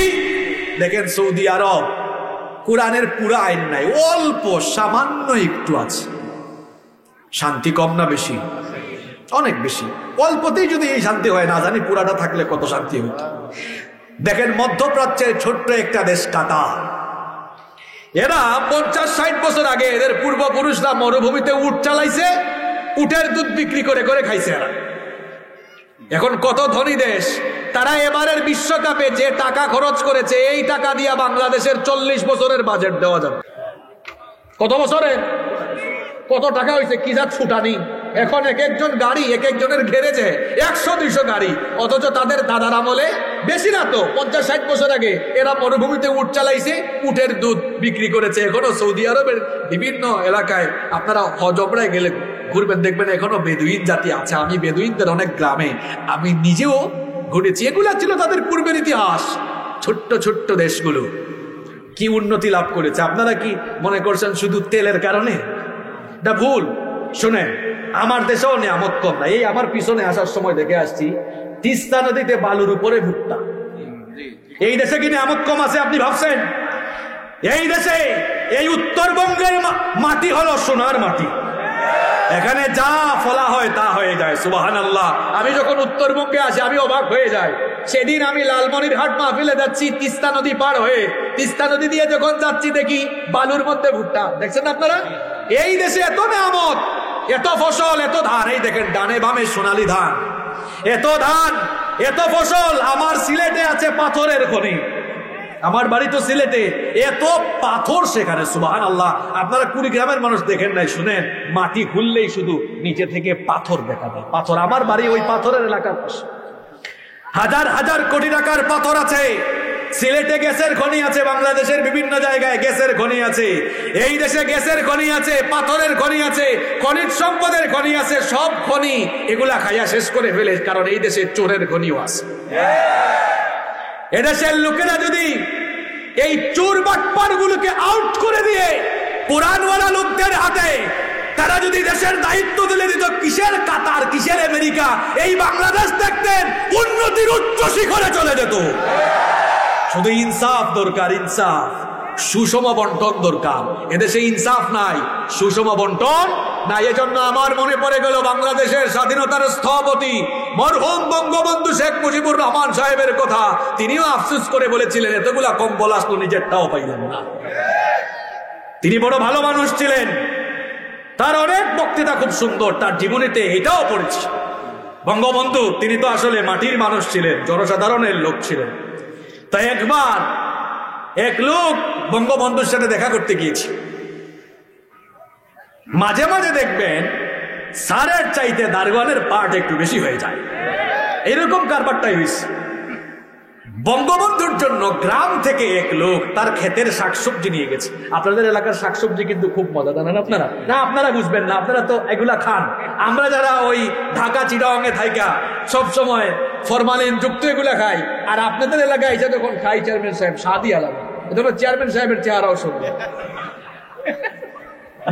দেখেন সৌদি আরব, কোরআনের পুরা আইন নাই, অল্প সামান্য একটু আছে। শান্তি কম না বেশি? অনেক বেশি। অল্পতেই যদি এই শান্তি হয়, না জানি পুরাটা থাকলে কত শান্তি হতো। দেখেন মধ্যপ্রাচ্যের ছোট্ট একটা দেশ কাতার, এরা 50-60 বছর আগে এদের পূর্বপুরুষরা মরুভূমিতে উট চালাইছে, উটের দুধ বিক্রি করে করে খাইছে এরা। এখন কত ধনী দেশ, তারা এবারের বিশ্বকাপে যে টাকা খরচ করেছে, এই টাকা দিয়া বাংলাদেশের 40 বছরের বাজেট দেওয়া যাবে। কত বছরের কত টাকা হয়েছে কি যা ছুটানি। এখন এক একজন গাড়ি, এক একজনের গ্যারেজে 100-200 গাড়ি, অথচ তাদের দাদার আমলে বেশি না তো 50-60 বছর আগে এরা মরুভূমিতে উট চালাইছে, উটের দুধ বিক্রি করেছে। এখনো সৌদি আরবের বিভিন্ন এলাকায় আপনারা হজবরায় গেলে ঘুরবেন, দেখবেন এখনো বেদুইন জাতি আছে। আমি বেদুইনদের অনেক গ্রামে আমি নিজেও ঘুরেছি। এগুলা ছিল তাদের পূর্বের ইতিহাস। ছোট্ট ছোট্ট দেশগুলো কি উন্নতি লাভ করেছে। আপনারা কি মনে করছেন শুধু তেলের কারণে? এটা ভুল। শুনেন, আমার দেশেও নিয়ামত কম না। এই আমার পিছনে আসার সময় দেখে আসছি তিস্তা নদীতে বালুর উপরে ভুট্টা। এই দেশে কি নিয়ামত কম আছে আপনি ভাবছেন? এই দেশে, এই উত্তরবঙ্গের মাটি হলো সোনার মাটি। এখানে যা ফলা হয় তা হয়ে যায়। সুবহানাল্লাহ। আমি যখন উত্তরবঙ্গে আসি আমি অবাক হয়ে যাই। সেদিন আমি লালমনিরহাট মাহফিলে যাচ্ছি, তিস্তা নদী পার হয়ে, তিস্তা নদী দিয়ে যখন যাচ্ছি দেখি বালুর মধ্যে ভুট্টা। দেখছেন আপনারা? এই দেশে এত নিয়ামত, এত ফসল, এত ধান। এই দেখেন ডানে বামে সোনালী ধান, এত ধান, এত ফসল। আমার সিলেটে আছে পাথরের খনি, আমার বাড়ি তো সিলেটে, এত পাথর সেখানে। সুবহানাল্লাহ। আপনারা কুড়িগ্রামের মানুষ দেখেন নাই, শুনেন, মাটি খুললেই শুধু নিচে থেকে পাথর দেখা যায়। পাথর। আমার বাড়ি ওই পাথরের এলাকার পাশে। হাজার হাজার কোটি টাকার পাথর আছে। সিলেটে গ্যাসের খনি আছে, বাংলাদেশের বিভিন্ন জায়গায় গ্যাসের খনি আছে। এই দেশে গ্যাসের খনি আছে, পাথরের খনি আছে, খনিজ সম্পদের খনি আছে। সব খনি এগুলা খাইয়া শেষ করে ফেলে, কারণ এই দেশে চোরের খনিও আছে। এদেশের লোকেরা যদি এই চোর বাটপার গুলোকে আউট করে দিয়ে কোরআনওয়ালা লোকদের হাতে তারা যদি দেশের দায়িত্ব দিলে দিত, কিসের কাতার, কিসের আমেরিকা, এই বাংলাদেশ দেখতেন উন্নতির উচ্চ শিখরে চলে যেত। শুধু ইনসাফ দরকার, ইনসাফ, সুষম বন্টন দরকার। এদেশে ইনসাফ নাই, সুষম বন্টন নাই। এজন্য আমার মনে পড়ে গেল বাংলাদেশের স্বাধীনতার স্থপতি মরহুম বঙ্গবন্ধু শেখ মুজিবুর রহমান সাহেবের কথা। তিনিও আফসোস করে বলেছিলেন, এতগুলা কম্বল আসলো নিজেরটাও পাইলেন না। তিনি বড় ভালো মানুষ ছিলেন, তার অনেক বক্তৃতা খুব সুন্দর, তার জীবনীতে এটাও পড়েছি। বঙ্গবন্ধু তিনি তো আসলে মাটির মানুষ ছিলেন, জনসাধারণের লোক ছিলেন। তাই একবার এক লোক বঙ্গবন্ধুর সাথে দেখা করতে গিয়েছে। মাঝে মাঝে দেখবেন সারের চাইতে দারোয়ানের পার্ট একটু বেশি হয়ে যায়। এরকম কারবারটাই হয়েছে। বঙ্গবন্ধুর জন্য গ্রাম থেকে এক লোক তার ক্ষেতের শাকসবজি নিয়ে গেছে। আপনাদের এলাকার শাকসবজি কিন্তু খুব মজা, জানেন আপনারা? না, আপনারা বুঝবেন না, আপনারা তো এগুলা খান। আমরা যারা ওই ঢাকা চিটাগাঙে থাইকা সব সময় ফরমালিন যুক্ত এগুলা খাই, আর আপনাদের এলাকায় এসে যখন খাই চেয়ারম্যান সাহেব স্বাদই আলাদা। এজন্য চেয়ারম্যান সাহেবের চেহারাও সুন্দর,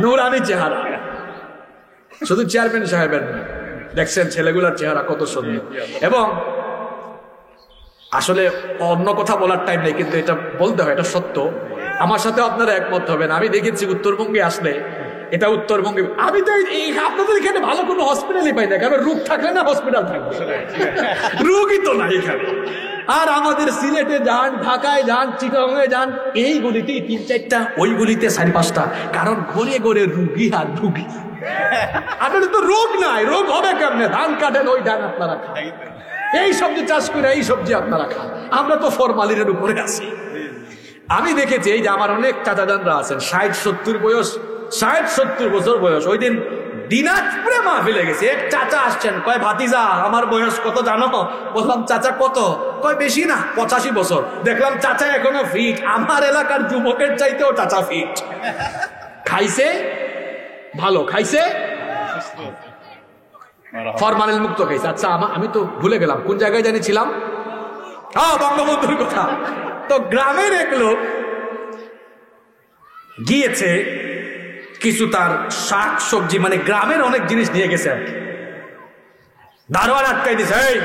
নুরানি চেহারা। শুধু চেয়ারম্যান সাহেবের নয়, দেখছেন ছেলেগুলার চেহারা কত সুন্দর। এবং আসলে অন্য কথা বলার টাইম নেই, কিন্তু এটা বলতে হয়, এটা সত্য। আমার সাথে আপনারা একমত হবেন। আমি দেখেছি উত্তরবঙ্গে আসলে, এটা উত্তরবঙ্গে, আমি তো আপনাদের এখানে ভালো কোনো হসপিটালই পাই না, কারণ রোগ থাকলে না হসপিটাল থাকবে, রোগই তো নাই এখানে। আর আমাদের সিলেটে যান, ঢাকায় যান, চিটাগাংয়ে যান, এই গলিতেই 3-4টা, ওই গলিতে 4-5টা, কারণ ঘরে ঘরে রুগী আর রুগী। আপনাদের তো রোগ নাই, রোগ হবে কেমনে? ধান কাটেন, ওই ধান আপনারা খান, এই সবজি চাষ করে এই সবজি আপনারা খান, আমরা তো ফরমালিনের উপরে আছি। আমি দেখেছি এই যে আমার অনেক চাচাজানরা আছেন 60-70 বয়স, 60-70 বছর বয়স। ওই দিন দিনাজপুরে মাহফিলে গেছে, এক চাচা আসছেন, কয় ভাতিজা আমার বয়স কত জানো? বললাম চাচা কত? কয় বেশি না, 85 বছর। দেখলাম চাচা এখনো ফিট, আমার এলাকার যুবকের চাইতেও চাচা ফিট। খাইছে ভালো, খাইছে ফরমালিন মুক্ত খাইছে। আচ্ছা আমি তো ভুলে গেলাম কোন জায়গায় জানিছিলাম, বঙ্গবন্ধুর কথা। তো গ্রামের এক লোক গিয়েছে কিছু তার শাক সবজি, মানে গ্রামের অনেক জিনিস নিয়ে গেছে আর কি। দারোয়ান আটকাই দিছে, এই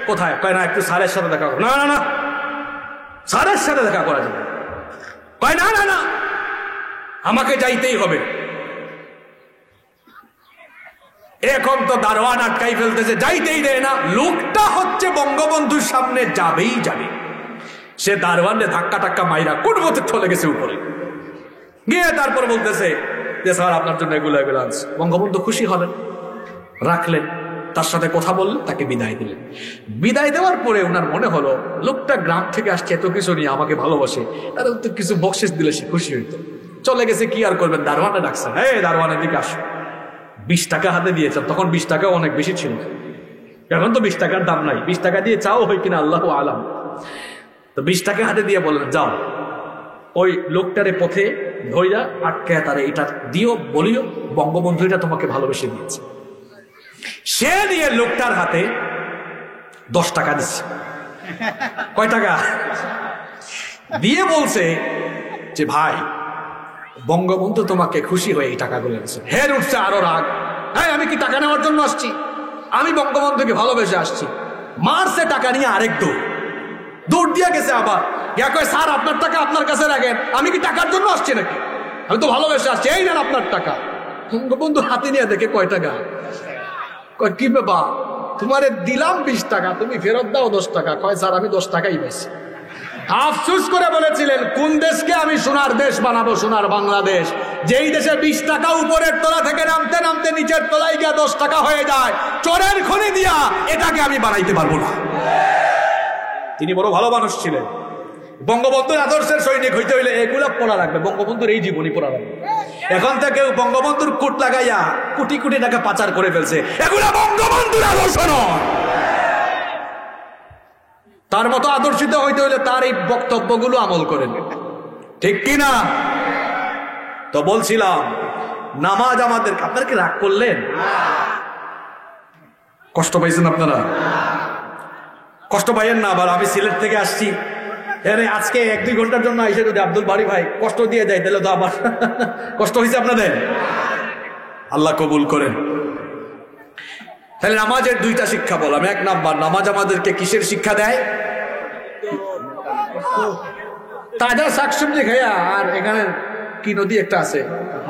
কোথায়? কয় না, একটু স্যারের সাথে দেখা করো। না না না, স্যারের সাথে দেখা করা যাবে। কয় না না না, আমাকে যাইতেই হবে। এখন তো দারোয়ান আটকাই ফেলতেছে, যাইতেই দেয় না। লোকটা হচ্ছে বঙ্গবন্ধুর সামনে যাবেই যাবে। সে দারোয়ানে ধাক্কা টাক্কা মাইরা কোন মতে চলে গেছে উপরে গিয়ে, তারপর বলতেছে যে স্যার আপনার জন্য এগুলো আনছি। বঙ্গবন্ধু খুশি হলেন, রাখলেন, তার সাথে কথা বললেন, তাকে বিদায় দিলেন। বিদায় দেওয়ার পরে ওনার মনে হলো লোকটা গ্রাম থেকে আসছে, এত কিছু নিয়ে আমাকে ভালোবাসে, তার তো কিছু বকশিস দিলে সে খুশি হইতো। চলে গেছে, কি আর করবেন, দারোয়ানে ডাকছেন, হ্যাঁ দারোয়ানের দিকে আসো। 20 টাকা হাতে দিয়েছেন, তখন 20 টাকা অনেক বেশি ছিল, এখন তো 20 টাকার দাম নাই। 20 টাকা দিয়ে চাও হয় কিনা আল্লাহু আলাম। তো 20 টাকা হাতে দিয়ে বললেন যাও, ওই লোকটারে পথে ধইরা আটকে তারে এটা দিও, বলিও বঙ্গবন্ধু এটা তোমাকে ভালোবেসে দিয়েছে। সে নিয়ে লোকটার হাতে 10 টাকা দিচ্ছে। কয় টাকা দিয়ে বলছে যে ভাই বঙ্গবন্ধু তোমাকে খুশি হয়ে এই টাকাগুলো দিচ্ছে। হের উঠছে আরো রাগ, হ্যাঁ আমি কি টাকা নেওয়ার জন্য আসছি? আমি বঙ্গবন্ধুকে ভালোবেসে আসছি। মারছে টাকা নিয়ে আরেক দৌড় দিয়ে গেছে। আবার ইয়া কয় স্যার আপনার টাকা আপনার কাছে রাখেন, আমি কি টাকার জন্য আসছি নাকি? আমি তো ভালোবেসে আসছি, এই নেন আপনার টাকা। বঙ্গবন্ধু হাতে নিয়ে দেখে কয় টাকা? কয় কি ব্যাপার, তোমারে দিলাম 20 টাকা, তুমি ফেরত দাও 10 টাকা। কয় স্যার আমি 10 টাকাই পাইছি। আফসোস করে বলেছিলেন কোন দেশকে আমি সোনার দেশ বানাবো, সোনার বাংলাদেশ, যেই দেশে 20 টাকা উপরের তলা থেকে নামতে নামতে নিচের তলায় গিয়ে 10 টাকা হয়ে যায়, চোরের খনি দিয়া এটাকে আমি বানাইতে পারবো না। তিনি বড় ভালো মানুষ ছিলেন। বঙ্গবন্ধুর আদর্শের সৈনিক হইতে হইলে এগুলা পড়া লাগবে, বঙ্গবন্ধুর এই জীবনী পড়া লাগবে। এখন থেকে বঙ্গবন্ধুর কুট লাগাইয়া কোটি কোটি টাকা পাচার করে ফেলছে, এগুলা বঙ্গবন্ধুর আদর্শ নয়। তার মতো আদর্শিত হইতে হইলে তার এই বক্তব্যগুলো আমল করেন, ঠিক কিনা? তো বলছিলাম নামাজ আমাদের, আপনারা কি রাগ করলেন? কষ্ট পাইছেন আপনারা? কষ্ট পাইয়েন না। আবার আমি সিলেট থেকে আসছি, আজকে 1-2 ঘন্টার জন্য এসে যদি আব্দুল বাড়ি ভাই কষ্ট দিয়ে যায়, তাহলে তো আবার কষ্ট হয়েছে আপনাদের। আল্লাহ কবুল করেন। তাহলে নামাজের 2টা শিক্ষা বললাম। 1 নাম্বার, নামাজ আমাদেরকে কিসের শিক্ষা দেয়? তাজা শাকসবজি খাইয়া। আর এখানে কি নদী একটা আছে,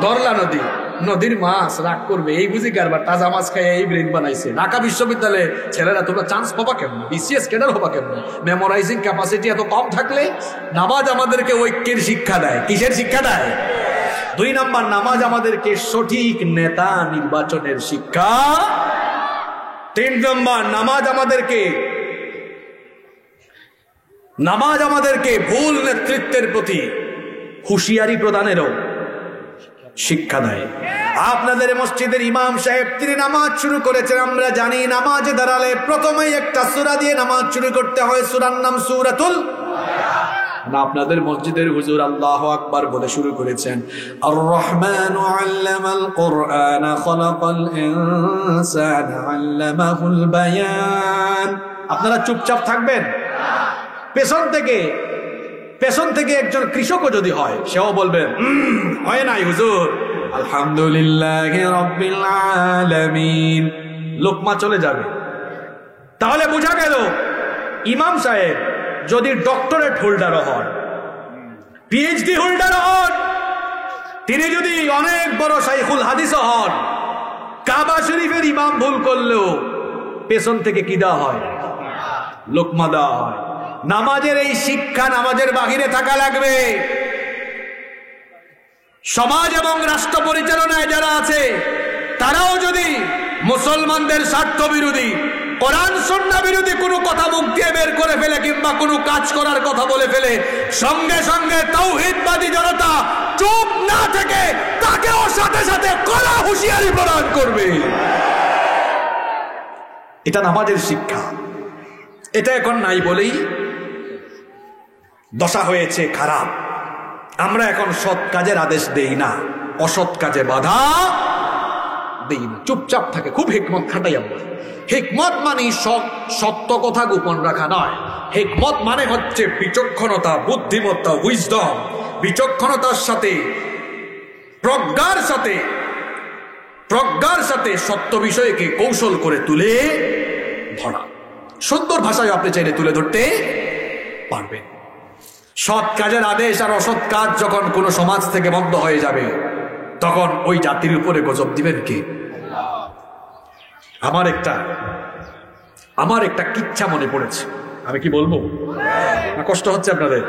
দরলা নদী, নদীর মাছ রাগ করবে এই বুঝি কারবার, তাজা মাছ খাইয়া এই ব্রেন বানাইছে। ঢাকা বিশ্ববিদ্যালয়ে ছেলেরা তোমরা চান্স পাবা কেমন, বিসিএস ক্যাডার হবা কেমন? মেমোরাইজিং ক্যাপাসিটি এত কম থাকলে। নামাজ আমাদেরকে ঐক্যের শিক্ষা দেয়। কিসের শিক্ষা দেয়? 2 নাম্বার, নামাজ আমাদেরকে সঠিক নেতা নির্বাচনের শিক্ষা। 3 নাম্বার, নামাজ আমাদেরকে ভুল নেতৃত্বের প্রতি হুঁশিয়ারি প্রদানেরও শিক্ষা দেয়। আপনাদের মসজিদের ইমাম সাহেব তিনি নামাজ শুরু করেছেন, আমরা জানি নামাজে দাঁড়ালে প্রথমেই একটা সূরা দিয়ে নামাজ শুরু করতে হয়, সূরার নাম সূরাতুল। না, আপনাদের মসজিদের হুজুর আল্লাহু আকবার বলে শুরু করেছেন, আর রহমানু আল্লামাল কুরআন খালাকাল ইনসানা আল্লামাহুল বায়ান। আপনারা চুপচাপ থাকবেন। পেছন থেকে একজন কৃষকও যদি হয়, সেও বলবেন হয় নাই হুজুর, আলহামদুলিল্লাহি রাব্বিল আলামিন, লোকমা চলে যাবে। তাহলে বোঝা গেল ইমাম সাহেব যদি ডক্টরেট হোল্ডার হন, পিএইচডি হোল্ডার হন, তিনি যদি অনেক বড় শাইখুল হাদিস হন, কাবা শরীফের ইমাম ভুল করলেও পেছন থেকে কি দেওয়া হয়? লোকমা দেওয়া হয়। নামাজের এই শিক্ষা নামাজের বাহিরে থাকা লাগবে। সমাজ এবং রাষ্ট্র পরিচালনায় যারা আছে তারাও যদি মুসলমানদের স্বার্থ বিরোধী, কোরআন সুন্নাহ বিরোধী কোনো কথা মুখ দিয়ে বের করে ফেলে কিংবা কোনো কাজ করার কথা বলে ফেলে, সঙ্গে সঙ্গে তাওহীদবাদী জনতা চুপ না থেকে তাকেও সাথে সাথে কড়া হুঁশিয়ারি প্রদান করবে। এটা নামাজের শিক্ষা। এটা এখন নাই বলেই দশা হয়েছে খারাপ। আমরা এখন সৎ কাজের আদেশ দেই না, অসৎ কাজে বাধা দেই না, চুপচাপ থাকে। খুব হিকমত খাটাই আমরা। হিকমত মানে সত্য কথা গোপন রাখা নয়। হিকমত মানে হচ্ছে বিচক্ষণতা, বুদ্ধিমত্তা, উইজডম। বিচক্ষণতার সাথে প্রজ্ঞার সাথে সত্য বিষয়কে কৌশল করে তুলে ধরা। সুন্দর ভাষায় আপনি চাইলে তুলে ধরতে পারবেন। সৎ কাজের আদেশ আর অসৎ কাজ যখন কোনো সমাজ থেকে বন্ধ হয়ে যাবে, তখন ওই জাতির উপরে গজব দিবেন কে? আমার একটা কিচ্ছা মনে পড়েছে। আমি কি বলবো না? কষ্ট হচ্ছে আপনাদের?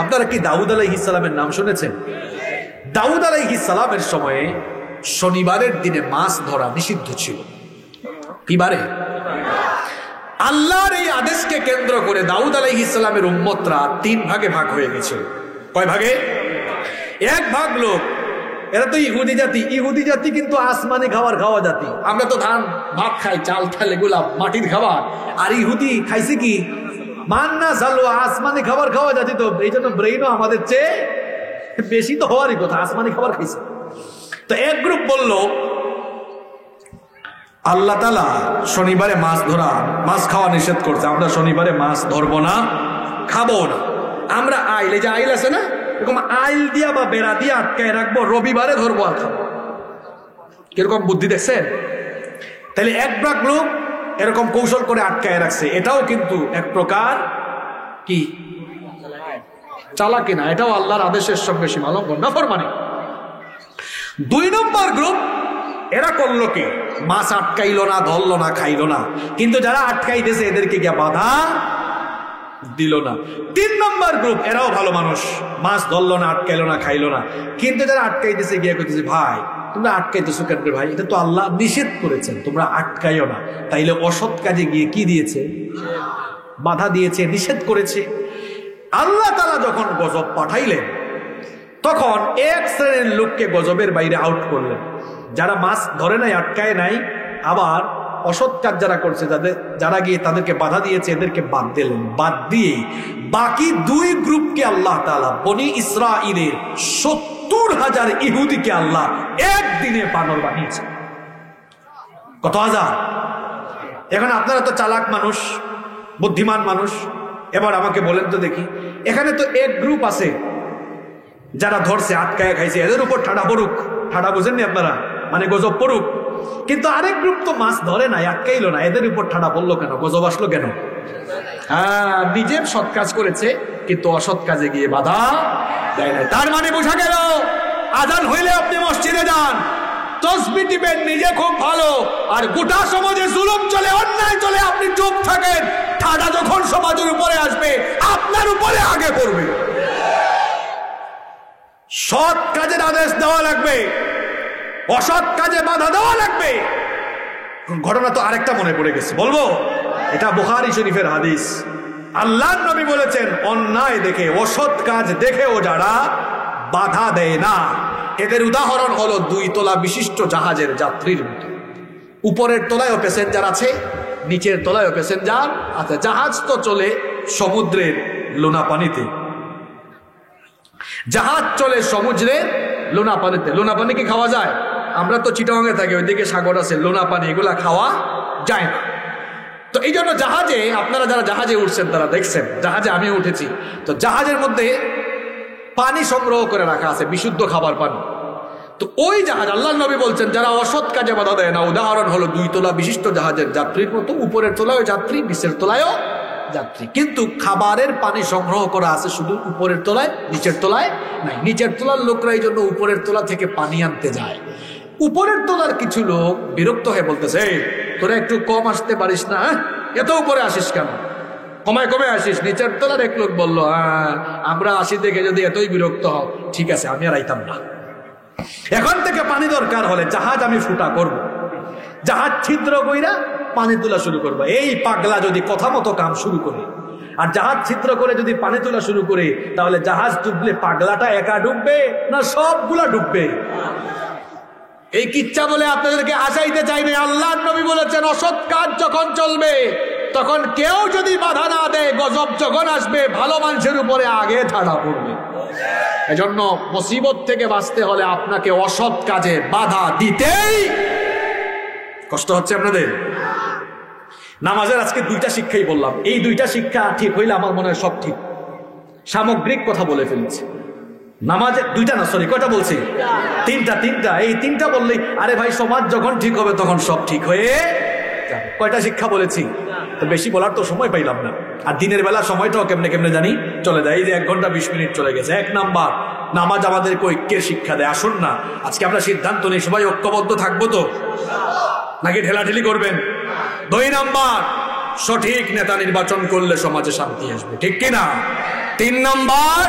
আপনারা কি দাউদ আলাইহিস সালামের নাম শুনেছেন? দাউদ আলাইহিস সালামের সময়ে শনিবারের দিনে মাছ ধরা নিষিদ্ধ ছিল। কিবারে? আল্লাহর এই আদেশকে কেন্দ্র করে দাউদ আলাইহিস সালামের উম্মতরা 3 ভাগে ভাগ হয়ে গেছিল। কয় ভাগে? এক ভাগ লোক, এরা তো ইহুদি জাতি। ইহুদি জাতি কিন্তু আসমানি খাওয়া জাতি। আমরা তো ধান ভাত খাই, চাল ঠাল এগুলা মাটির খাবার। আর ইহুদি খাইছে কি? মান্না সালওয়া, আসমানি খাবার খাওয়া জাতি। তো এই জন্য ব্রেইনও আমাদের চেয়ে বেশি তো হওয়ারই কথা, আসমানি খাবার খাইছে। তো এক গ্রুপ বলল, আল্লাহ তাআলা শনিবারে মাছ খাওয়া নিষেধ করছে, আমরা শনিবারে মাছ ধরবো না, খাবো না। আমরা আইল, এই যে আইল আছে না, এরকম আইল দিয়া বা বেড়া দিয়ে আটকায় রাখবো, রবিবারে ধরবো আর খাবো। কিরকম বুদ্ধি দেখছেন? তাহলে এক ভাগ লোক এরকম কৌশল করে আটকায় রাখছে। এটাও কিন্তু এক প্রকার কি চালাকি না, এটাও আল্লাহর আদেশের সঙ্গে সীমা লঙ্ঘন, নাফরমানি। 2 নম্বর গ্রুপ, এরা করলো কি? মাছ আটকাইলো না, ধরলো না, খাইলো না, কিন্তু যারা আটকাইতেছে এদেরকে গিয়া বাধা দিল না। 3 নম্বর গ্রুপ, এরাও ভালো মানুষ, মাছ ধরলো না, আটকাইলো না, খাইলো না, কিন্তু যারা আটকাইতেছে গিয়া কইতেছে, ভাই তোমরা আটকাইতেছো কেন রে ভাই? এটা তো আল্লাহ নিষেধ করেছেন, তোমরা আটকাইও না। তাইলে অসৎ কাজে গিয়ে কি দিয়েছে? বাধা দিয়েছে, নিষেধ করেছে। আল্লাহ তাআলা যখন গজব পাঠাইলেন, তখন এক শ্রেণীর লোককে গজবের বাইরে আউট করলেন। যারা মাছ ধরে নাই, আটকায় নাই, আবার অসৎ কাজ যারা করছে, যারা গিয়ে তাদেরকে বাধা দিয়েছে, এদেরকে বাদ দিলেন। বাদ দিয়ে বাকি 2 গ্রুপকে আল্লাহ তাআলা, বনি ইসরাঈলের 70,000 ইহুদিকে আল্লাহ একদিনে বানর বানিয়েছে। কত হাজার? এখন আপনারা তো চালাক মানুষ, বুদ্ধিমান মানুষ, এবার আমাকে বলেন তো দেখি, এখানে তো এক গ্রুপ আছে যারা ধরছে, আটকায় খাইছে, এদের উপর ঠাডা পড়ুক। ঠাডা বুঝেননি আপনারা? মানে গজব পড়ুক। কিন্তু আরেক গ্রুপ তো মাছ ধরে নাই, আটকাইলো না, এদের উপর ঠাডা পড়লো কেন? গজব আসলো কেন? হ্যাঁ, নিজের সৎ কাজ করেছে কিন্তু অসৎ কাজে গিয়ে বাধা দেয় না। তার মানে বোঝা গেল, আজান হইলে আপনি মসজিদে যান, তসবিহ দিবেন, নিজে খুব ভালো, আর গোটা সমাজে জুলুম চলে, অন্যায় চলে, আপনি চুপ থাকেন। ঠাডা যখন সমাজের উপরে আসবে, আপনার উপরে আগে পড়বে। সৎ কাজের আদেশ দেওয়া লাগবে, অসৎ কাজে বাধা দেওয়া লাগবে। ঘটনা তো আরেকটা মনে পড়ে গেছে, বলবো? এটা বুখারী শরীফের হাদিস। আল্লাহর নবী বলেছেন, অন্যায় দেখে, অসৎ কাজ দেখেও যারা বাধা দেয় না, এদের উদাহরণ হলো 2 তলা বিশিষ্ট জাহাজের যাত্রীর মতো। উপরের তলায়ও প্যাসেঞ্জার আছে, নিচের তলায়ও প্যাসেঞ্জার আছে। জাহাজ তো চলে সমুদ্রের লোনা পানিতে, জাহাজ চলে সমুদ্রের লোনা পানিতে। লোনা পানি কি খাওয়া যায়? আমরা তো চিটাগাঙে থাকি, ওইদিকে সাগর আছে, লোনা পানি এগুলা খাওয়া যায় না। তো এই জন্য জাহাজে, আপনারা যারা জাহাজে উঠছেন তারা দেখছেন, জাহাজে আমিও উঠেছি, তো জাহাজের মধ্যে পানি সংগ্রহ করে রাখা আছে, বিশুদ্ধ খাবার পানি। তো ওই জাহাজ আল্লাহ নবী বলছেন যারা অসৎ কাজে বাধা দেয় না, উদাহরণ হলো 2 তলা বিশিষ্ট জাহাজের যাত্রীর মতো, উপরের তলায়ও যাত্রী, নিচের তলায়ও যাত্রী, কিন্তু খাবারের পানি সংগ্রহ করা আছে শুধু উপরের তলায়, নিচের তলায় নাই। নিচের তলার লোকরা এই জন্য উপরের তলা থেকে পানি আনতে যায়। উপরের তলার কিছু লোক বিরক্ত হয়ে বলতেছে, তোরা একটু কম আসতে পারিস না, এত উপরে আসিস কেন, কমায় কমে আসিস। নিচের তলার এক লোক বললো, হ্যাঁ আমরা আসি দেখে যদি এতই বিরক্ত হও, ঠিক আছে আমি আর আইতাম না। এখন থেকে পানি দরকার হলে জাহাজ আমি ফুটা করব, জাহাজ ছিদ্র কইরা পানি তোলা শুরু করবো। এই পাগলা যদি কথা মতো কাম শুরু করে আর জাহাজ ছিদ্র করে যদি পানি তোলা শুরু করে, তাহলে জাহাজ ডুবলে পাগলাটা একা ডুববে না সবগুলা ডুববে? এই কিচ্ছা বলে আপনাদেরকে আশাইতে চাইনি। আল্লাহ নবী বলেছেন অসৎ কাজ যখন চলবে তখন কেউ যদি বাধা না দেয়, গজব যখন আসবে ভালো মানুষের উপরে আগে ঠাড়া পড়বে। এজন্য মুসিবত থেকে বাঁচতে হলে আপনাকে অসৎ কাজে বাধা দিতেই কষ্ট হচ্ছে আপনাদের। নামাজের আজকে 2টা শিক্ষাই বললাম, এই 2টা শিক্ষা ঠিক হইলে আমার মনে হয় সব ঠিক। সামগ্রিক কথা বলে ফেলেছি। নামাজে 2টা না, সরি কয়টা বলছি? 3টা। এই 3টা বললেই আরে ভাই সমাজ যখন ঠিক হবে তখন সব ঠিক হয়ে যাবে। কয়টা শিক্ষা বলেছি? তো বেশি বলার তো সময় পাইলাম না, আর দিনের বেলা সময়টাও কেমনে কেমনে জানি চলে যায়। এই যে 1 ঘন্টা 20 মিনিট চলে গেছে। 1 নাম্বার, নামাজ আমাদেরকে ঐক্যের শিক্ষা দেয়। আসুন না আজকে আমরা সিদ্ধান্ত নিই সবাই ঐক্যবদ্ধ থাকবো তো, নাকি ঢেলাঢেলি করবেন? 2 নাম্বার, সঠিক নেতা নির্বাচন করলে সমাজে শান্তি আসবে, ঠিক কিনা? 3 নাম্বার,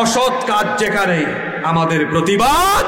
অসৎ কাজ যেখানে আমাদের প্রতিবাদ